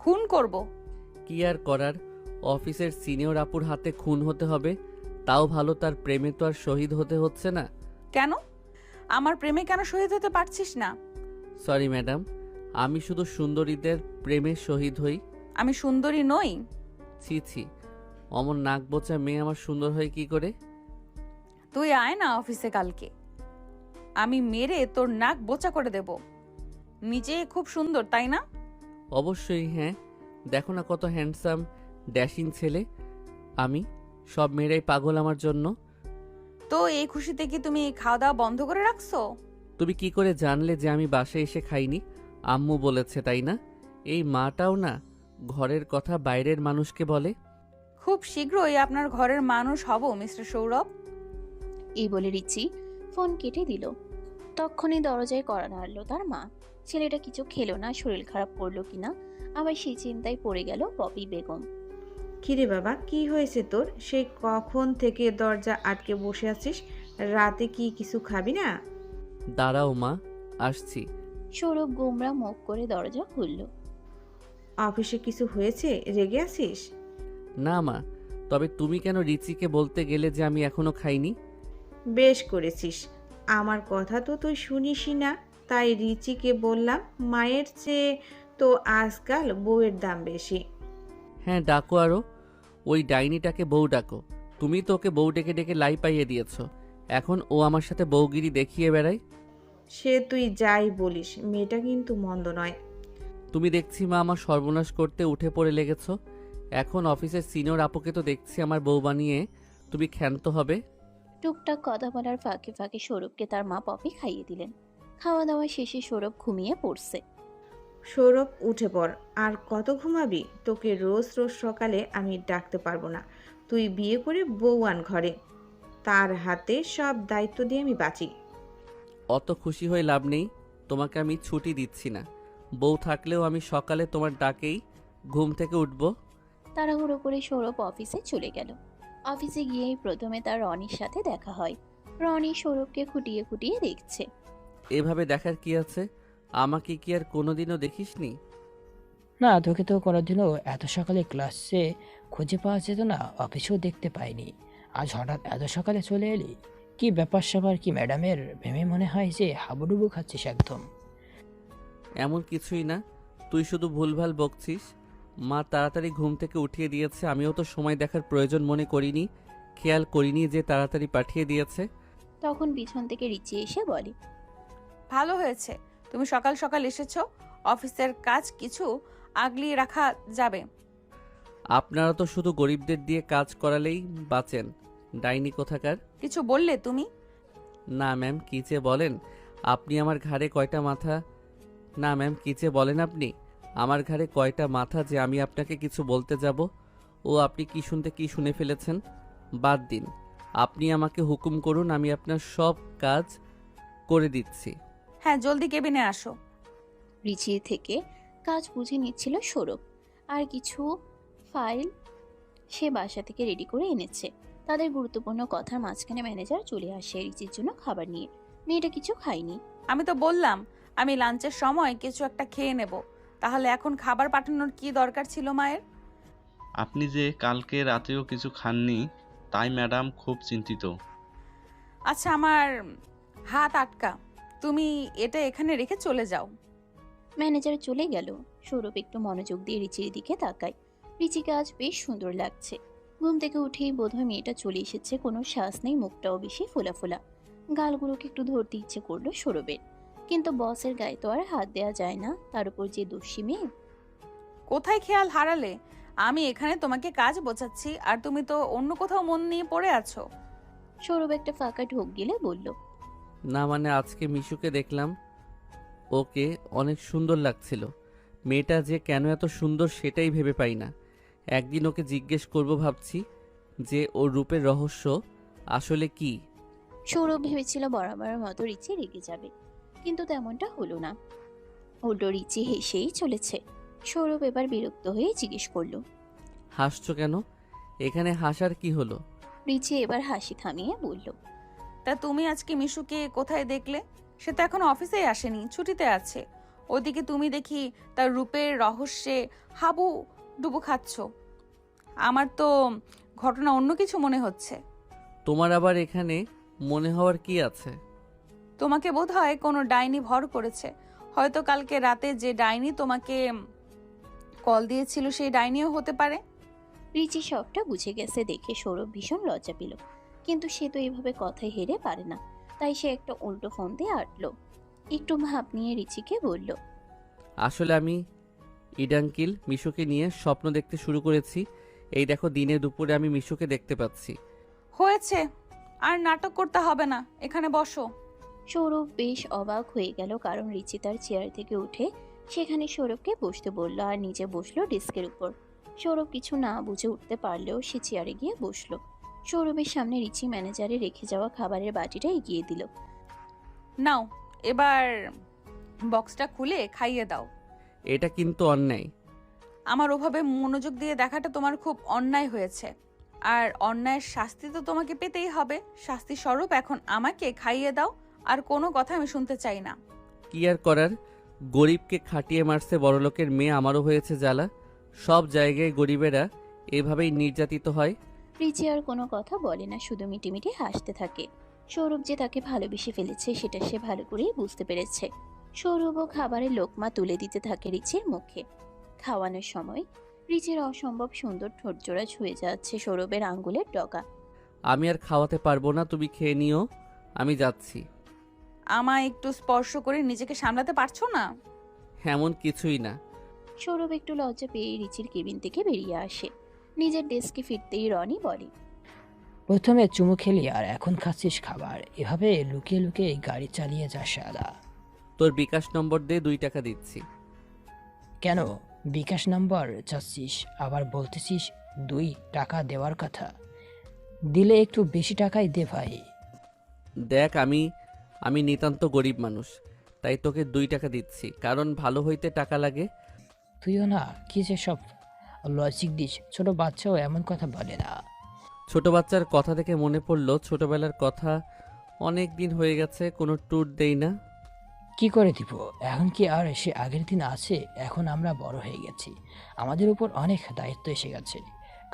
খুন করব। কি আর করার, অফিসের সিনিয়র আপুর হাতে খুন হতে হবে। তাও ভালো, তার প্রেমে তো আর শহীদ হতে হচ্ছে না। কেন? আমার প্রেমে কেন শহীদ হতে পারছিস না? সরি ম্যাডাম, আমি শুধু সুন্দরীদের প্রেমে শহীদ হই। আমি সুন্দরী নই? ছি ছি, অমন নাক বোচা মেয়ে আমার সুন্দর হয় কি করে? তুই আয় না অফিসে কালকে, আমি মেরে তোর নাক বোচা করে দেব। নিজে খুব সুন্দর, তাই না? অবশ্যই, হ্যাঁ। দেখো না কত হ্যান্ডসাম ড্যাশিং ছেলে আমি। সব মেয়েরাই পাগল আমার জন্য। তো এই খুশিতে কি তুমি খাওয়া দাওয়া বন্ধ করে রাখছো? তুমি কি করে জানলে যে আমি বাসায় এসে খাইনি? আম্মু বলেছে, তাই না? এই মাটাও না ঘরের কথা বাইরের মানুষকে বলে। খুব শীঘ্রই আপনার ঘরের মানুষ হব মিস্টার সৌরভ। এই বলে রিচি ফোন কেটে দিল। তক্ষুনি দরজায় কড়া নাড়ল তার মা। ছেলেটা কিছু খেলো না, শরীর খারাপ করলো কিনা, আবার সেই চিন্তায় পড়ে গেল পপি বেগম। কিরে বাবা, কি হয়েছে তোর? সেই কখন থেকে দরজা আটকে বসে আছিস? রাতে কি কিছু খাবি না? দাঁড়াও মা, আসছি। সৌরভ গোমরা মুখ করে দরজা খুলল। অফিসে কিছু হয়েছে? রেগে আছিস? না মা, তবে তুমি কেন রিচিকে বলতে গেলে যে আমি এখনো খাইনি? বেশ করেছিস, আমার কথা তো তুই শুনিসই না, তাই রিচিকে বললাম। মায়ের চেয়ে তো আজকাল বউয়ের দাম বেশি। হ্যাঁ ডাকো আরো, ওই ডাইনিটাকে বউ ডাকো। তুমি তো ওকে বউ ডেকে ডেকে লাই পাইয়ে দিয়েছ। এখন ও আমার সাথে বউগিরি দেখিয়ে বেড়ায়। সে তুই যাই বলিস, মেয়েটা কিন্তু মন্দ নয়। তুমি দেখছি মা আমার সর্বনাশ করতে উঠে পড়ে লেগেছ। এখন অফিসের সিনিয়র আপুকে তো দেখছি আমার বউ বানিয়ে তুমি ক্ষান্ত হবে। টুকটাক কথা বলার ফাঁকে ফাঁকে সৌরভকে তার মা পপি খাইয়ে দিলেন। খাওয়া দাওয়া শেষে সৌরভ ঘুমিয়ে পড়ছে। সৌরভ, উঠে পড়। আর কত ঘুমাবি? তোকে রোজ রোজ সকালে আমি ডাকতে পারবো না। তুই বিয়ে করে বউ আন ঘরে, তার হাতে সব দায়িত্ব দিয়ে আমি বাঁচি। অত খুশি হয়ে লাভ নেই, তোমাকে আমি ছুটি দিচ্ছি না। বউ থাকলেও আমি সকালে তোমার ডাকেই ঘুম থেকে উঠব। তাড়াহুড়ো করে সৌরভ অফিসে চলে গেল। অফিসে গিয়েই প্রথমে তার রনির সাথে দেখা হয়। রনি সৌরভকে খুঁটিয়ে খুঁটিয়ে দেখছে। এভাবে দেখার কি আছে? আমাকে কি আর কোনোদিনও দেখিসনি? না, তোকে তো কোনোদিনও এত সকালে ক্লাসে খুঁজে পাওয়া যেত না, অফিসেও দেখতে পাইনি। আজ হঠাৎ এত সকালে চলে এলি? কি ব্যাপার স্যাপার কি ম্যাডামের ভেবে মনে হয় যে হাবুডুবু খাচ্ছিস একদম? এমন কিছুই না, তুই শুধু ভুলভাল বকছিস। মা তাড়াতাড়ি ঘুম থেকে উঠিয়ে দিয়েছে, আমিও তো সময় দেখার প্রয়োজন মনে করিনি, খেয়াল করিনি যে তাড়াতাড়ি পাঠিয়ে দিয়েছে। তখন পিছন থেকে রিচি এসে বলে, ভালো হয়েছে তুমি সকাল সকাল এসেছো। অফিসের কাজ কিছু আগলিয়ে রাখা যাবে। আপনারা তো শুধু গরিবদের দিয়ে কাজ করালেই বাঁচেন, ডাইনি কোথাকার। কিছু বললে তুমি? না ম্যাম, কী যে বলেন আপনি, আমার ঘাড়ে কয়টা মাথা? না ম্যাম, কী যে বলেন আপনি, আমার ঘাড়ে কয়টা মাথা যে আমি আপনাকে কিছু বলতে যাব? ও আপনি কি শুনতে কি শুনে ফেলেছেন? বাদ দিন, আপনি আমাকে হুকুম করুন, আমি আপনার সব কাজ করে দিচ্ছি। হ্যাঁ, জলদি কেবিনে আসো। রিচি থেকে কাজ বুঝে নিচ্ছিল সৌরভ। আর কিছু ফাইল সে বাসা থেকে রেডি করে এনেছে। তাদের গুরুত্বপূর্ণ কথার মাঝখানে ম্যানেজার চলে আসে রিচির জন্য খাবার নিয়ে। মেয়েটা কিছু খায়নি। আমি তো বললাম আমি লাঞ্চের সময় কিছু একটা খেয়ে নেব, তাহলে এখন খাবার পাঠানোর কি দরকার ছিল মায়ের? আপনি যে কালকে রাতেও কিছু খাননি, তাই ম্যাডাম খুব চিন্তিত। আচ্ছা, আমার হাত আটকা, তুমি এটা এখানে রেখে চলে যাও। ম্যানেজার চলে গেল। সৌরভ একটু মনোযোগ দিয়ে রিচির দিকে তাকায়। রিচিকে আজ বেশ সুন্দর লাগছে। ঘুম থেকে উঠেই বোধহয় মেয়েটা চলে এসেছে, কোনো শ্বাস নেই, মুখটাও বেশি ফোলা ফোলা। গালগুলোকে একটু ধরতে ইচ্ছে করলো সৌরভের, কিন্তু বসের গায়ে তো আর হাত দেওয়া যায় না, তার উপর যে দোষী মেয়ে। কোথায় খেয়াল হারালে? আমি এখানে তোমাকে কাজ বোঝাচ্ছি আর তুমি তো অন্য কোথাও মন নিয়ে পড়ে আছো। সৌরভ একটা ফাঁকা ঢোক গিলে বলল, না মানে আজকে মিশুকে দেখলাম, ওকে অনেক সুন্দর লাগছিল। মেয়েটা যে কেন এত সুন্দর সেটাই ভেবে পাই না। একদিন ওকে জিজ্ঞেস করব ভাবছি যে ওর রূপের রহস্য আসলে কি। সৌরভ ভেবেছিল বরাবরের মতো রিচি রেগে যাবে, কিন্তু তেমনটা হলো না। উল্টো রিচি হেসেই চলেছে। সৌরভ এবার বিরক্ত হয়ে জিজ্ঞেস করলো। হাসছো কেন? এখানে হাসার কি হলো? রিচি এবার হাসি থামিয়ে বলল। তা তুমি আজকে মিশুকে কোথায় দেখলে? সে তো এখন অফিসেই আসেনি, ছুটিতে আছে। ওদিকে তুমি দেখি তার রূপের রহস্যে হাবু ডুবু খাচ্ছ। আমার তো ঘটনা অন্য কিছু মনে হচ্ছে। তোমার আবার এখানে মনে হওয়ার কি আছে? তোমাকে বোধহয় কোনো ডাইনি ভর করেছে। হয়তো কালকে রাতে যে ডাইনি তোমাকে কল দিয়েছিল সেই ডাইনিও হতে পারে। রিচি সবটা বুঝে গেছে দেখে সৌরভ ভীষণ লজ্জা পেল, কিন্তু সে তো এইভাবে কথায় হেরে পারে না, তাই সে একটা উল্টো ফোন দিয়ে আটলো। একটু ভাব নিয়ে রিচিকে বলল। আসলে আমি ইডাঙ্কিল মিশুকে নিয়ে স্বপ্ন দেখতে শুরু করেছি। এই দেখো দিনে দুপুরে আমি মিশুকে দেখতে পাচ্ছি। হয়েছে, আর নাটক করতে হবে না, এখানে বসো। সৌরভ বেশ অবাক হয়ে গেল, কারণ রিচি তার চেয়ার থেকে উঠে সেখানে সৌরভকে বসতে বলল আর নিজে বসলো ডেস্কের উপর। সৌরভ কিছু না বুঝে উঠতে পারলেও সে চেয়ারে গিয়ে বসলো। সৌরভের সামনে রিচি ম্যানেজারে রেখে যাওয়া খাবারের বাটিটা এগিয়ে দিল। নাও, এবার বক্সটা খুলে খাইয়ে দাও। এটা কিন্তু অন্যায়। আমার ওভাবে মনোযোগ দিয়ে দেখাটা তোমার খুব অন্যায় হয়েছে, আর অন্যায়ের শাস্তি তো তোমাকে পেতেই হবে। শাস্তি স্বরূপ এখন আমাকে খাইয়ে দাও, আর কোনো কথা আমি শুনতে চাই না। কি আর করার, গরিবকে খাটিয়ে মারছে বড়লোকের মেয়ে, আমারও হয়েছে জ্বালা। সব জায়গায় গরিবেরা এভাবেই নির্যাতিত হয়। রিচি আর কোনো কথা বলে না, শুধু মিটিমিটি হাসতে থাকে। সৌরভ যে তাকে ভালোবেসে ফেলেছে সেটা সে ভালো করেই বুঝতে পেরেছে। সৌরভও খাবারের লোকমা তুলে দিতে থাকে রিচির মুখে। খাওয়ানোর সময় রিচির অসম্ভব সুন্দর ঠোঁটজোড়া ছুঁয়ে যাচ্ছে সৌরভের আঙ্গুলের ডগা। আমি আর খাওয়াতে পারবো না, তুমি খেয়ে নিও, আমি যাচ্ছি। আমায় একটু স্পর্শ করে নিজেকে সামলাতে পারছো না? এমন কিছুই না। সৌরভ একটু লজ্জা পেয়ে রিচির কেবিন থেকে বেরিয়ে আসে। নিজের ডেস্কে ফিরতেই রনি বলে। প্রথমে চুমু খেলি আর এখন খাচ্ছিস খাবার। এভাবে লুকিয়ে লুকিয়ে গাড়ি চালিয়ে যা শালা। তোর বিকাশ নম্বর দিয়ে 2 টাকা দিচ্ছি। কেন বিকাশ নাম্বার চাচ্ছিস? আবার বলতেছিস 2 টাকা দেওয়ার কথা। দিলে একটু বেশি টাকাই দে ভাই। দেখ আমি নিতান্ত গরিব মানুষ, তাই তোকে 2 টাকা দিচ্ছি, কারণ ভালো হইতে টাকা লাগে। তুইও না কি যে সব লজিক দিস, ছোট বাচ্চাও এমন কথা বলে না। ছোট বাচ্চার কথা থেকে মনে পড়লো, ছোটবেলার কথা। অনেক দিন হয়ে গেছে কোনো ট্যুর দেই না। কি করে দিব? এখন কি আর সে আগের দিন আছে? এখন আমরা বড় হয়ে গেছি, আমাদের উপর অনেক দায়িত্ব এসে গেছে।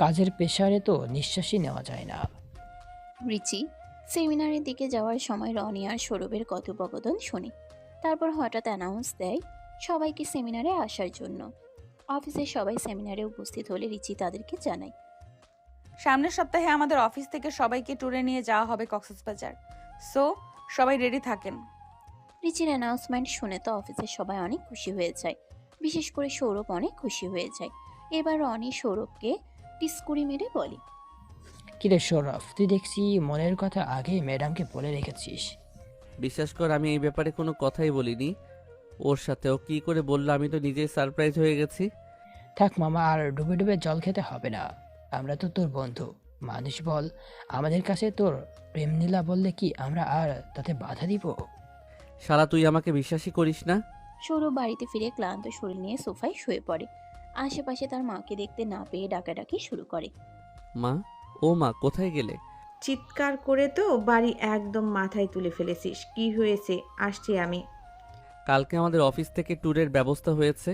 কাজের প্রেশারে তো নিঃশ্বাসই নেওয়া যায় না। রিচি সেমিনারের দিকে যাওয়ার সময় রনি আর সৌরভের কথোপকথন শোনে। তারপর হঠাৎ অ্যানাউন্স দেয় সবাইকে সেমিনারে আসার জন্য। অফিসের সবাই সেমিনারে উপস্থিত হলে রিচি তাদেরকে জানায়। সামনের সপ্তাহে আমাদের অফিস থেকে সবাইকে ট্যুরে নিয়ে যাওয়া হবে কক্সবাজার। সো সবাই রেডি থাকেন। রিচির অ্যানাউন্সমেন্ট শুনে তো অফিসের সবাই অনেক খুশি হয়ে যায়, বিশেষ করে সৌরভ অনেক খুশি হয়ে যায়। এবার রনি সৌরভকে টিস্কুরি মেরে বলে। কিরে সৌরভ, তুই দেখছি মনের কথা আগে ম্যাডামকে বলে রেখেছিস। বিশ্বাস কর আমি এই ব্যাপারে কোনো কথাই বলিনি ওর সাথে। ও কি করে বললো, আমি তো নিজেই সারপ্রাইজ হয়ে গেছি। থাক মামা, আর ডুবে ডুবে জল খেতে হবে না। আমরা তো তোর বন্ধু মানুষ, বল আমাদের কাছে তোর প্রেম নীলা বললে কি আমরা আর তাতে বাধা দিব? শালা তুই আমাকে বিশ্বাসই করিস না। সৌরভ বাড়িতে ফিরে ক্লান্ত শরীর নিয়ে সোফায় শুয়ে পড়ে। আশেপাশে তার মাকে দেখতে না পেয়ে ডাকাডাকি শুরু করে। মা, ও মা, কোথায় গেলে? চিৎকার করে তো বাড়ি একদম মাথায় তুলে ফেলেছিস। কি হয়েছে? আসছি আমি। কালকে আমাদের অফিস থেকে ট্যুরের ব্যবস্থা হয়েছে,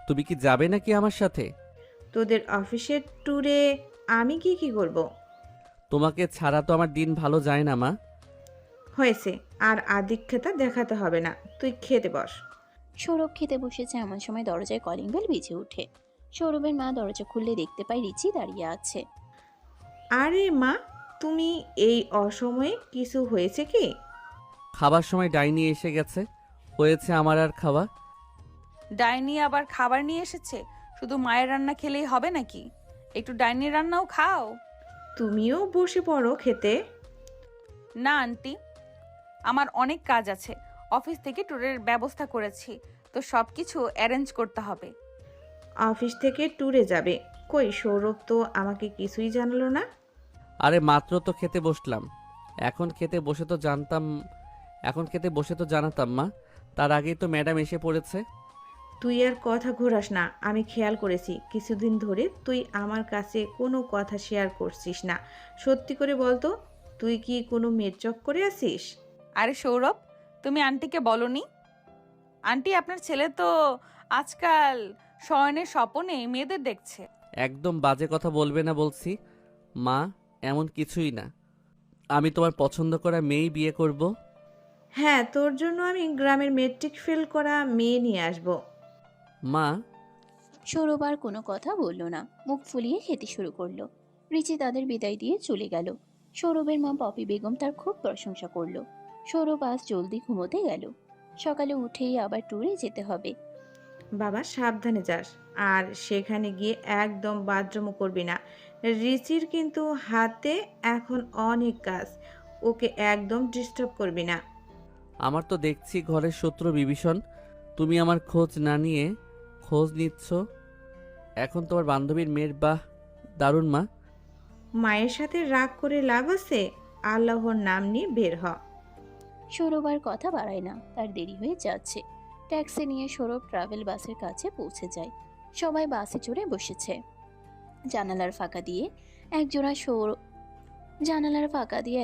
তুমি কি যাবে নাকি আমার সাথে? তোদের অফিসের ট্যুরে আমি কি করব? তোমাকে ছাড়া তো আমার দিন ভালো যায় না মা। হয়েছে, আর আদিক্ষেতা দেখাতে হবে না, তুই খেতে বস। সৌরভ খেতে বসেছে এমন সময় দরজায় কলিং বেল বেজে ওঠে। সৌরভের মা দরজা খুললে দেখতে পায় রিচি দাঁড়িয়ে আছে। আরে মা, তুমি এই অসময়ে কিছু হয়েছে কি? খাবার সময় ডাইনি এসে গেছে, হয়েছে আমার আর খাওয়া। ডাইনি আবার খাবার নিয়ে এসেছে? শুধু মায়ের রান্না খেলেই হবে নাকি? একটু ডাইনির রান্নাও খাও। তুমিও বসে পড়ো খেতে। না আন্টি, আমার অনেক কাজ আছে। অফিস থেকে ট্যুরের ব্যবস্থা করেছি, তো সব কিছু অ্যারেঞ্জ করতে হবে। অফিস থেকে ট্যুরে যাবে? কই, সৌরভ তো আমাকে কিছুই জানালো না। আরে মাত্র তো খেতে বসলাম। এখন খেতে বসে তো জানাতাম মা। তার আগেই তো ম্যাডাম এসে পড়েছে। তুই আর কথা ঘোরাস না, আমি খেয়াল করেছি কিছুদিন ধরে তুই আমার কাছে কোনো কথা শেয়ার করছিস না। সত্যি করে বলতো, তুই কি কোনো মেয়ের চক্করে আছিস? আরে সৌরভ, তুমি আন্টিকে বলনি? আন্টি, আপনার ছেলে তো আজকাল শয়নের স্বপনে মেয়েদের দেখছে। একদম বাজে কথা বলবে না বলছি। মা, এমন কিছুই না। আমি তোমার পছন্দ করা মেয়েই বিয়ে করব। হ্যাঁ, তোর জন্য আমি গ্রামের মেট্রিক ফেল করা মেয়ে নিয়ে আসব। মা, সৌরভ আর কোনো কথা বলল না, মুখ ফুলিয়ে খেতে শুরু করলো। রিচি তাদের বিদায় দিয়ে চলে গেল। সৌরভের মা পপি বেগম তার খুব প্রশংসা করলো। সৌরভ আজ জলদি ঘুমোতে গেল। সকালে উঠেই আবার ট্যুরে যেতে হবে। বাবা, সাবধানে যাস, আর সেখানে গিয়ে একদম বাথরুমও করবি না। রিচির কিন্তু হাতে এখন অনেক কাজ, ওকে একদম ডিস্টার্ব করবি না। আমার তো দেখছি ঘরের শত্রু বিভীষণ। তুমি আমার খোঁজ না নিয়ে খোঁজ নিচ্ছ এখন তোমার বান্ধবীর মেয়ের। বাহ, দারুণ মা। মায়ের সাথে রাগ করে লাভ আছে? আল্লাহর নাম নিয়ে বের হ। সৌরভ আর কথা বাড়ায় না, তার দেরি হয়ে যাচ্ছে। ট্যাক্সি নিয়ে সৌরভ ট্রাভেল বাসের কাছে পৌঁছে যায়। সবাই বাসে চড়ে বসেছে। জানালার ফাঁকা দিয়ে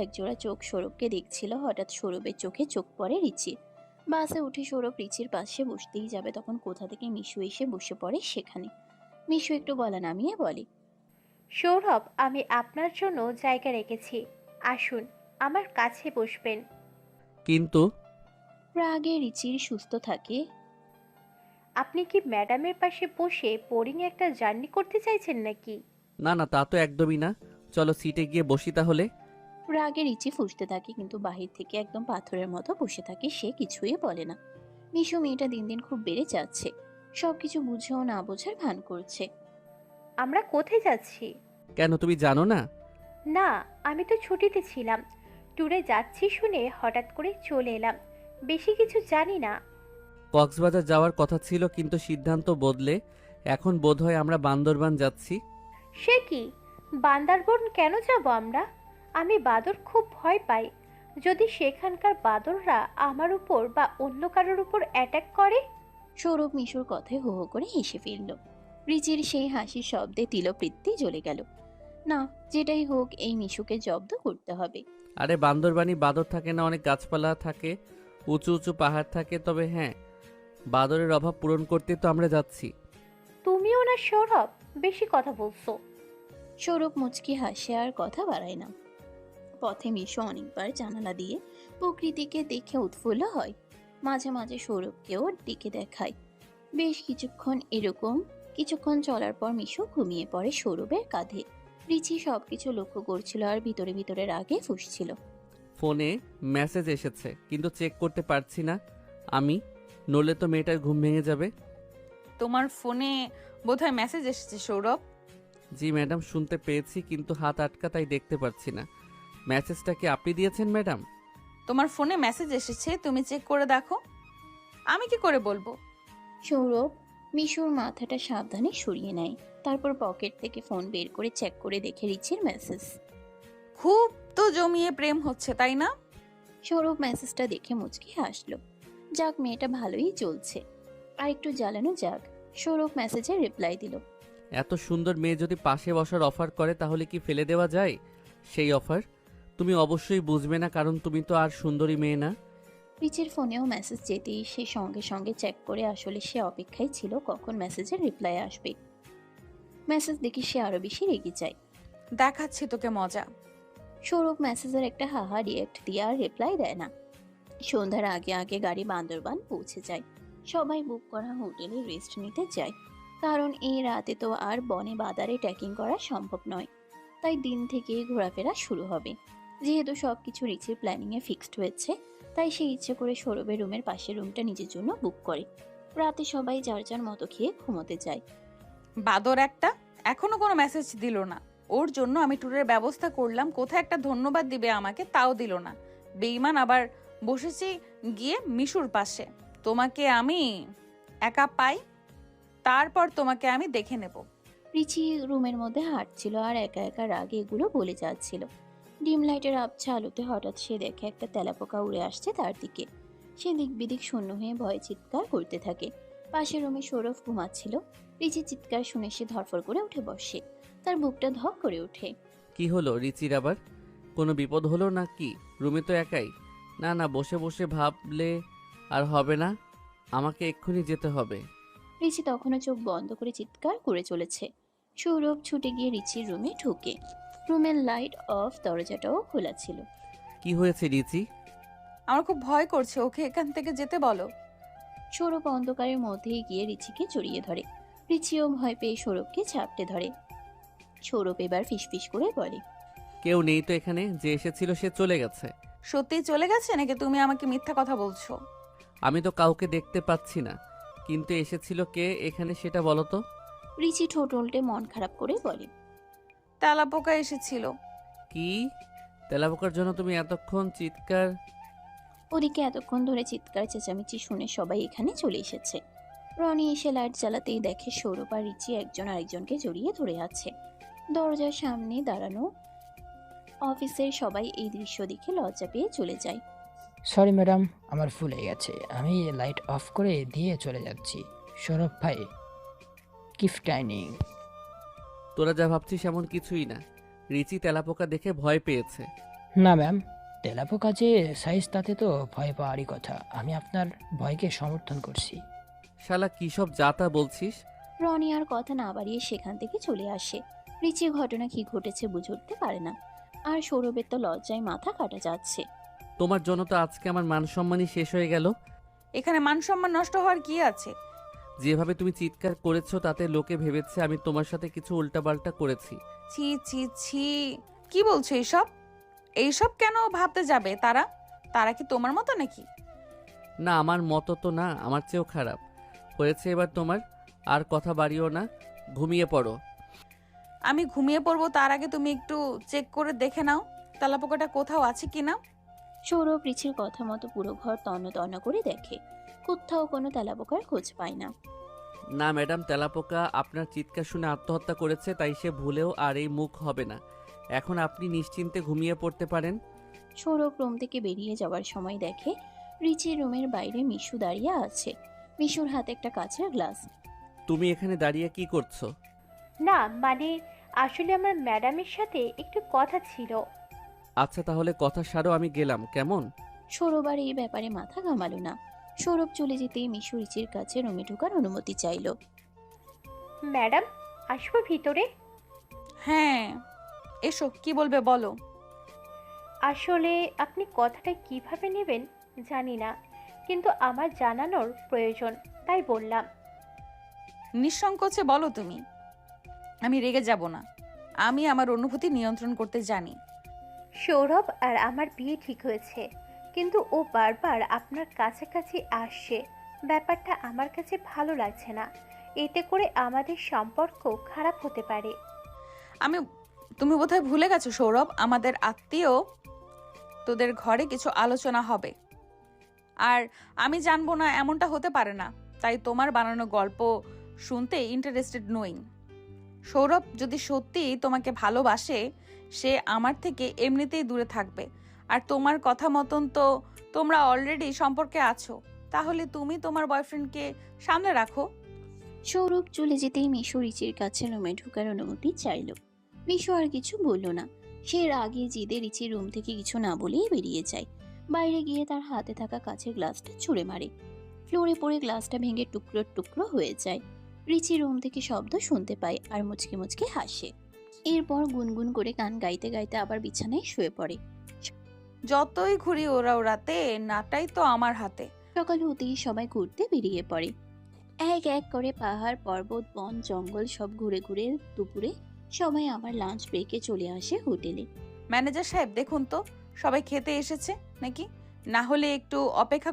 একজোড়া চোখ সৌরভকে দেখছিল। হঠাৎ সৌরভের চোখে চোখ পড়ে রিচির। বাসে উঠে সৌরভ রিচির পাশে বসতেই যাবে, তখন কোথা থেকে মিশু এসে বসে পড়ে সেখানে। মিশু একটু গলা নামিয়ে বলে, সৌরভ, আমি আপনার জন্য জায়গা রেখেছি, আসুন আমার কাছে বসবেন। কিন্তু রাগে রিচির সুস্থ থাকে। আপনি কি ম্যাডামের পাশে বসে বোরিং একটা জার্নি করতে চাইছেন নাকি? না না, তা তো একদমই না। চলো সিটে গিয়ে বসি তাহলে। রাগে রিচি ফুঁসতে থাকে, কিন্তু বাহির থেকে একদম পাথরের মতো বসে থাকে, সে কিছুই বলে না। মিশু মেয়েটা দিন দিন খুব বেড়ে যাচ্ছে, সবকিছু বুঝেও না বোঝার ভান করছে। আমরা কোথায় যাচ্ছি? কেন, তুমি জানো না? না, আমি তো ছুটিতে ছিলাম। ট্যুরে যাচ্ছি শুনে হঠাৎ করে চলে এলাম, বেশি কিছু জানি না। কক্সবাজার যাওয়ার কথা ছিল, কিন্তু সিদ্ধান্ত বদলে এখন বোধহয় আমরা বান্দরবান যাচ্ছি। সে কি? বান্দারবন কেন যাব আমরা? আমি বাদর খুব ভয় পাই। যদি সেখানকার বাদররা আমার উপর বা অন্য কারোর উপর অ্যাটাক করে? সৌরভ মিশুর কথায় হো হো করে হেসে ফেলল। রিচির সেই হাসির শব্দে তিলবৃত্তি জ্বলে গেল। না, যেটাই হোক এই মিশুকে জব্দ করতে হবে। আরে বান্দরবানি বাদর থাকে না, অনেক গাছপালা থাকে, উঁচু উঁচু পাহাড় থাকে। তবে হ্যাঁ, বাদরের অভাব পূরণ করতে তো আমরা যাচ্ছি। তুমিও না সৌরভ, বেশি কথা বলছো। সৌরভ মুচকি হাসে, আর কথা বাড়ায় না। পথে মিশু অনেকবার জানালা দিয়ে প্রকৃতিকে দেখে উৎফুল্ল হয়। মাঝে মাঝে সৌরভকেও দিকে দেখায়। বেশ কিছুক্ষণ চলার পর মিশু ঘুমিয়ে পড়ে সৌরভের কাঁধে। রিচি সবকিছু লক্ষ্য করছিল আর ভিতরে ভিতরে রাগে ফুঁসছিল। ফোনে মেসেজ এসেছে, কিন্তু চেক করতে পারছি না আমি, নড়লে তো মেয়েটার ঘুম ভেঙে যাবে। তোমার ফোনে বোধহয় মেসেজ এসেছে সৌরভ। জি ম্যাডাম, শুনতে পেয়েছি, কিন্তু হাত আটকা, তাই দেখতে পাচ্ছি না। মেসেজটা কি আপনি দিয়েছেন ম্যাডাম? তোমার ফোনে মেসেজ এসেছে, তুমি চেক করে দেখো। আমি কি করে বলবো? সৌরভ মিশুর মাথাটা সাবধানে সরিয়ে নেয়, তারপর পকেট থেকে ফোন বের করে চেক করে দেখে রিচির মেসেজ। খুব তো জমিয়ে প্রেম হচ্ছে, তাই না? সৌরভ মেসেজটা দেখে মুচকি হাসলো। যাক, মেয়েটা ভালোই চলছে, আর একটু জ্বালানো যাক। সৌরভ মেসেজে রিপ্লাই দিল। এত সুন্দর মেয়ে যদি পাশে বসার অফার করে, তাহলে কি ফেলে দেওয়া যায় সেই অফার? তুমি অবশ্যই বুঝবে না, কারণ তুমি তো আর সুন্দরী মেয়ে না। রিচির ফোনেও মেসেজ যেতেই সে সঙ্গে সঙ্গে চেক করে, আসলে সে অপেক্ষায় ছিল কখন মেসেজের রিপ্লাই আসবে। মেসেজ দেখে সে আরো বেশি রেগে যায়। দেখাচ্ছি তোকে মজা। সৌরভ মেসেজের একটা হাহা রিয়েক্ট দিয়ে আর রিপ্লাই দেয় না। সন্ধ্যার আগে আগে গাড়ি বান্দরবান পৌঁছে যায়। সবাই বুক করা হোটেলে রেস্ট নিতে যায়, কারণ এই রাতে তো আর বনে বাদারে ট্রেকিং করা সম্ভব নয়। তাই দিন থেকে ঘোরাফেরা শুরু হবে। যেহেতু সবকিছু রিচির প্ল্যানিংয়ে ফিক্সড হয়েছে, তাই সে ইচ্ছে করে সৌরভের রুমের পাশের রুমটা নিজের জন্য বুক করে। রাতে সবাই যার যার মতো খেয়ে ঘুমোতে যায়। বাদর একটা, এখনো কোনো মেসেজ দিল না। ওর জন্য আমি ট্যুরের ব্যবস্থা করলাম, কোথায় একটা ধন্যবাদ দিবে আমাকে, তাও দিল না। বেঈমান, আবার বসেছি গিয়ে মিশুর পাশে। তোমাকে আমি একা পাই, তারপর তোমাকে আমি দেখে নেব। রিচি রুমের মধ্যে হাঁটছিল আর একা একা রাগে এগুলো বলে যাচ্ছিল। ডিম লাইটের আবছা আলোতে হঠাৎ সে দেখে একটা তেলাপোকা উড়ে আসছে তার দিকে। সে দিক বিদিক শূন্য হয়ে ভয়ে চিৎকার করতে থাকে। পাশের রুমে সৌরভ ঘুমাচ্ছিল। রিচির চিৎকার শুনে সে ধরফর করে উঠে বসে। তার বুকটা ধক করে ওঠে। কি হলো রিচির আবার? কোনো বিপদ হলো না কি? রুমে তো একাই। না না, বসে বসে ভাবলে আর হবে না, আমাকে এক্ষুনি যেতে হবে। রিচি তখনও চোখ বন্ধ করে চিৎকার করে চলেছে। সৌরভ ছুটে গিয়ে রিচির রুমে ঢুকে। রুমের লাইট অফ, দরজাটাও খোলা ছিল। কি হয়েছে রিচি? আমার খুব ভয় করছে, ওকে এখান থেকে যেতে বলো। সৌরভ অন্ধকারের মধ্যেই গিয়ে রিচিকে জড়িয়ে ধরে। রিচিও ভয় পেয়ে সৌরভকে ঝাপটে ধরে। সৌরভ এবার ফিসফিস করে বলে, কেউ নেই তো এখানে, যে এসেছিল সে চলে গেছে। সত্যি চলে গেছে নাকি তুমি আমাকে মিথ্যা কথা বলছো? আমি তো কাউকে দেখতে পাচ্ছি না, কিন্তু এসেছিল কে এখানে সেটা বলো তো। রিচি ঠোঁট উল্টে মন খারাপ করে বলে, তেলাপোকা এসেছিল। কি? তেলাপোকার জন্য তুমি এতক্ষণ চিৎকার? ওদিকে এতক্ষণ ধরে চিৎকার চেঁচামেচি শুনে সবাই এখানে চলে এসেছে। রনি এসে লাইট জ্বালাতেই দেখে সৌরভ আর রিচি একজন আরেকজনকে জড়িয়ে ধরে আছে। দরজার সামনে দাঁড়ানো অফিসের সবাই এই দৃশ্য দেখে লজ্জা পেয়ে চলে যায়। সরি ম্যাডাম, আমার ভুল হয়ে গেছে, আমি লাইট অফ করে দিয়ে চলে যাচ্ছি। সৌরভ ভাই, গিফট ডাইনিং। তোরা যা ভাবছিস এমন কিছুই না। রিচি তেলাপোকা দেখে ভয় পেয়েছে। না ম্যাম, তেলাপোকা যে সাইজ তাতে তো ভয় পাওয়ারই কথা। আমি আপনার ভয়কে সমর্থন করছি। শালা কী সব যা তা বলছিস? রনি আর কথা না বাড়িয়ে সেখান থেকে চলে আসে। রিচি ঘটনা কি ঘটেছে বুঝে উঠতে পারে না। আর সৌরভের তো লজ্জায় মাথা কাটা যাচ্ছে। তোমার জন্য তো আজকে আমার মান সম্মানই শেষ হয়ে গেল। এখানে মান সম্মান নষ্ট হওয়ার কি আছে? যেভাবে তুমি চিৎকার করেছো তাতে লোকে ভেবেছে আমি তোমার সাথে কিছু উল্টাপাল্টা করেছি। ছি ছি ছি, কি বলছো এইসব? এইসব কেন ভাবতে যাবে তারা? তারা কি তোমার মতো নাকি? না, আমার মতো তো না, আমার চেয়েও খারাপ হয়েছে এবার তোমার। আর কথা বাড়িও না, ঘুমিয়ে পড়ো। আমি ঘুমিয়ে পড়বো তার আগে তুমি একটু চেক করে দেখে নাও তেলাপোকাটা কোথাও আছে কিনা। সৌরভ রিচির কথা মতো পুরো ঘর তন্ন তন্ন করে দেখে। কোথাও কোনো তেলাপোকার খোঁজ পায় না। না ম্যাডাম, তেলাপোকা আপনার চিৎকার শুনে আত্মহত্যা করেছে, তাই সে ভুলেও আর এই মুখ হবে না। এখন আপনি নিশ্চিন্তে ঘুমিয়ে পড়তে পারেন। সৌরভ রুম থেকে বেরিয়ে যাওয়ার সময় দেখে রিচির রুমের বাইরে মিশু দাঁড়িয়ে আছে। মিশুর হাতে একটা কাঁচের গ্লাস। তুমি এখানে দাঁড়িয়ে কি করছো? না মানে, আসলে আমার ম্যাডামের সাথে একটু কথা ছিল। আচ্ছা তাহলে কথা সারো, আমি গেলাম, কেমন? সৌরভ আর এই ব্যাপারে মাথা ঘামালো না। সৌরভ চলে যেতেই মিশু রিচির কাছে রুমে ঢোকার অনুমতি চাইল। ম্যাডাম, আসবো ভিতরে? হ্যাঁ এসো, কি বলবে বলো। আসলে আপনি কথাটা কিভাবে নেবেন জানি না, কিন্তু আমার জানানোর প্রয়োজন, তাই বললাম। নিঃসংকোচে বলো তুমি, আমি রেগে যাব না। আমি আমার অনুভূতি নিয়ন্ত্রণ করতে জানি। সৌরভ আর আমার বিয়ে ঠিক হয়েছে, কিন্তু ও বারবার আপনার কাছাকাছি আসছে। ব্যাপারটা আমার কাছে ভালো লাগছে না। এতে করে আমাদের সম্পর্ক খারাপ হতে পারে। তুমি বোধহয় ভুলে গেছো সৌরভ, আমাদের আত্মীয় তোদের ঘরে কিছু আলোচনা হবে, আর আমি জানবো না এমনটা হতে পারে না, তাই তোমার বানানো গল্প শুনতে ইন্টারেস্টেড নই। সৌরভ যদি সত্যি তোমাকে ভালোবাসে, সে আমার থেকে এমনিতেই দূরে থাকবে। আর তোমার কথা মতন তো তোমরা অলরেডি সম্পর্কে আছো, তাহলে তুমি তোমার বয়ফ্রেন্ডকে সামনে রাখো। সৌরভ চলে যেতেই মিশু রিচির কাছে রুমে ঢোকার অনুমতি চাইল। মিশু আর কিছু বলল না। সে রাগে জিদে রিচির রুম থেকে কিছু না বলেই বেরিয়ে যায়। বাইরে গিয়ে তার হাতে থাকা কাচের গ্লাসটা ছুঁড়ে মারে। ফ্লোরে পড়ে গ্লাসটা ভেঙে টুকরো টুকরো হয়ে যায়। রিচি রুম থেকে শব্দ শুনতে পায় আর মুচকে মুচকে হাসে। এরপর গুনগুন করে গান গাইতে গাইতে আবার বিছানায় শুয়ে পড়ে। যতই ঘুরি ওড়াতে নাটাই তো আমার হাতে। সকাল হতেই সবাই ঘুরতে বেরিয়ে পড়ে। এক এক করে পাহাড়, পর্বত, বন, জঙ্গল সব ঘুরে ঘুরে দুপুরে সবাই আবার লাঞ্চ ব্রেকে চলে আসে হোটেলে। ম্যানেজার সাহেব দেখুন তো, সবাই খেতে এসেছে নাকি? না হলে একটু অপেক্ষা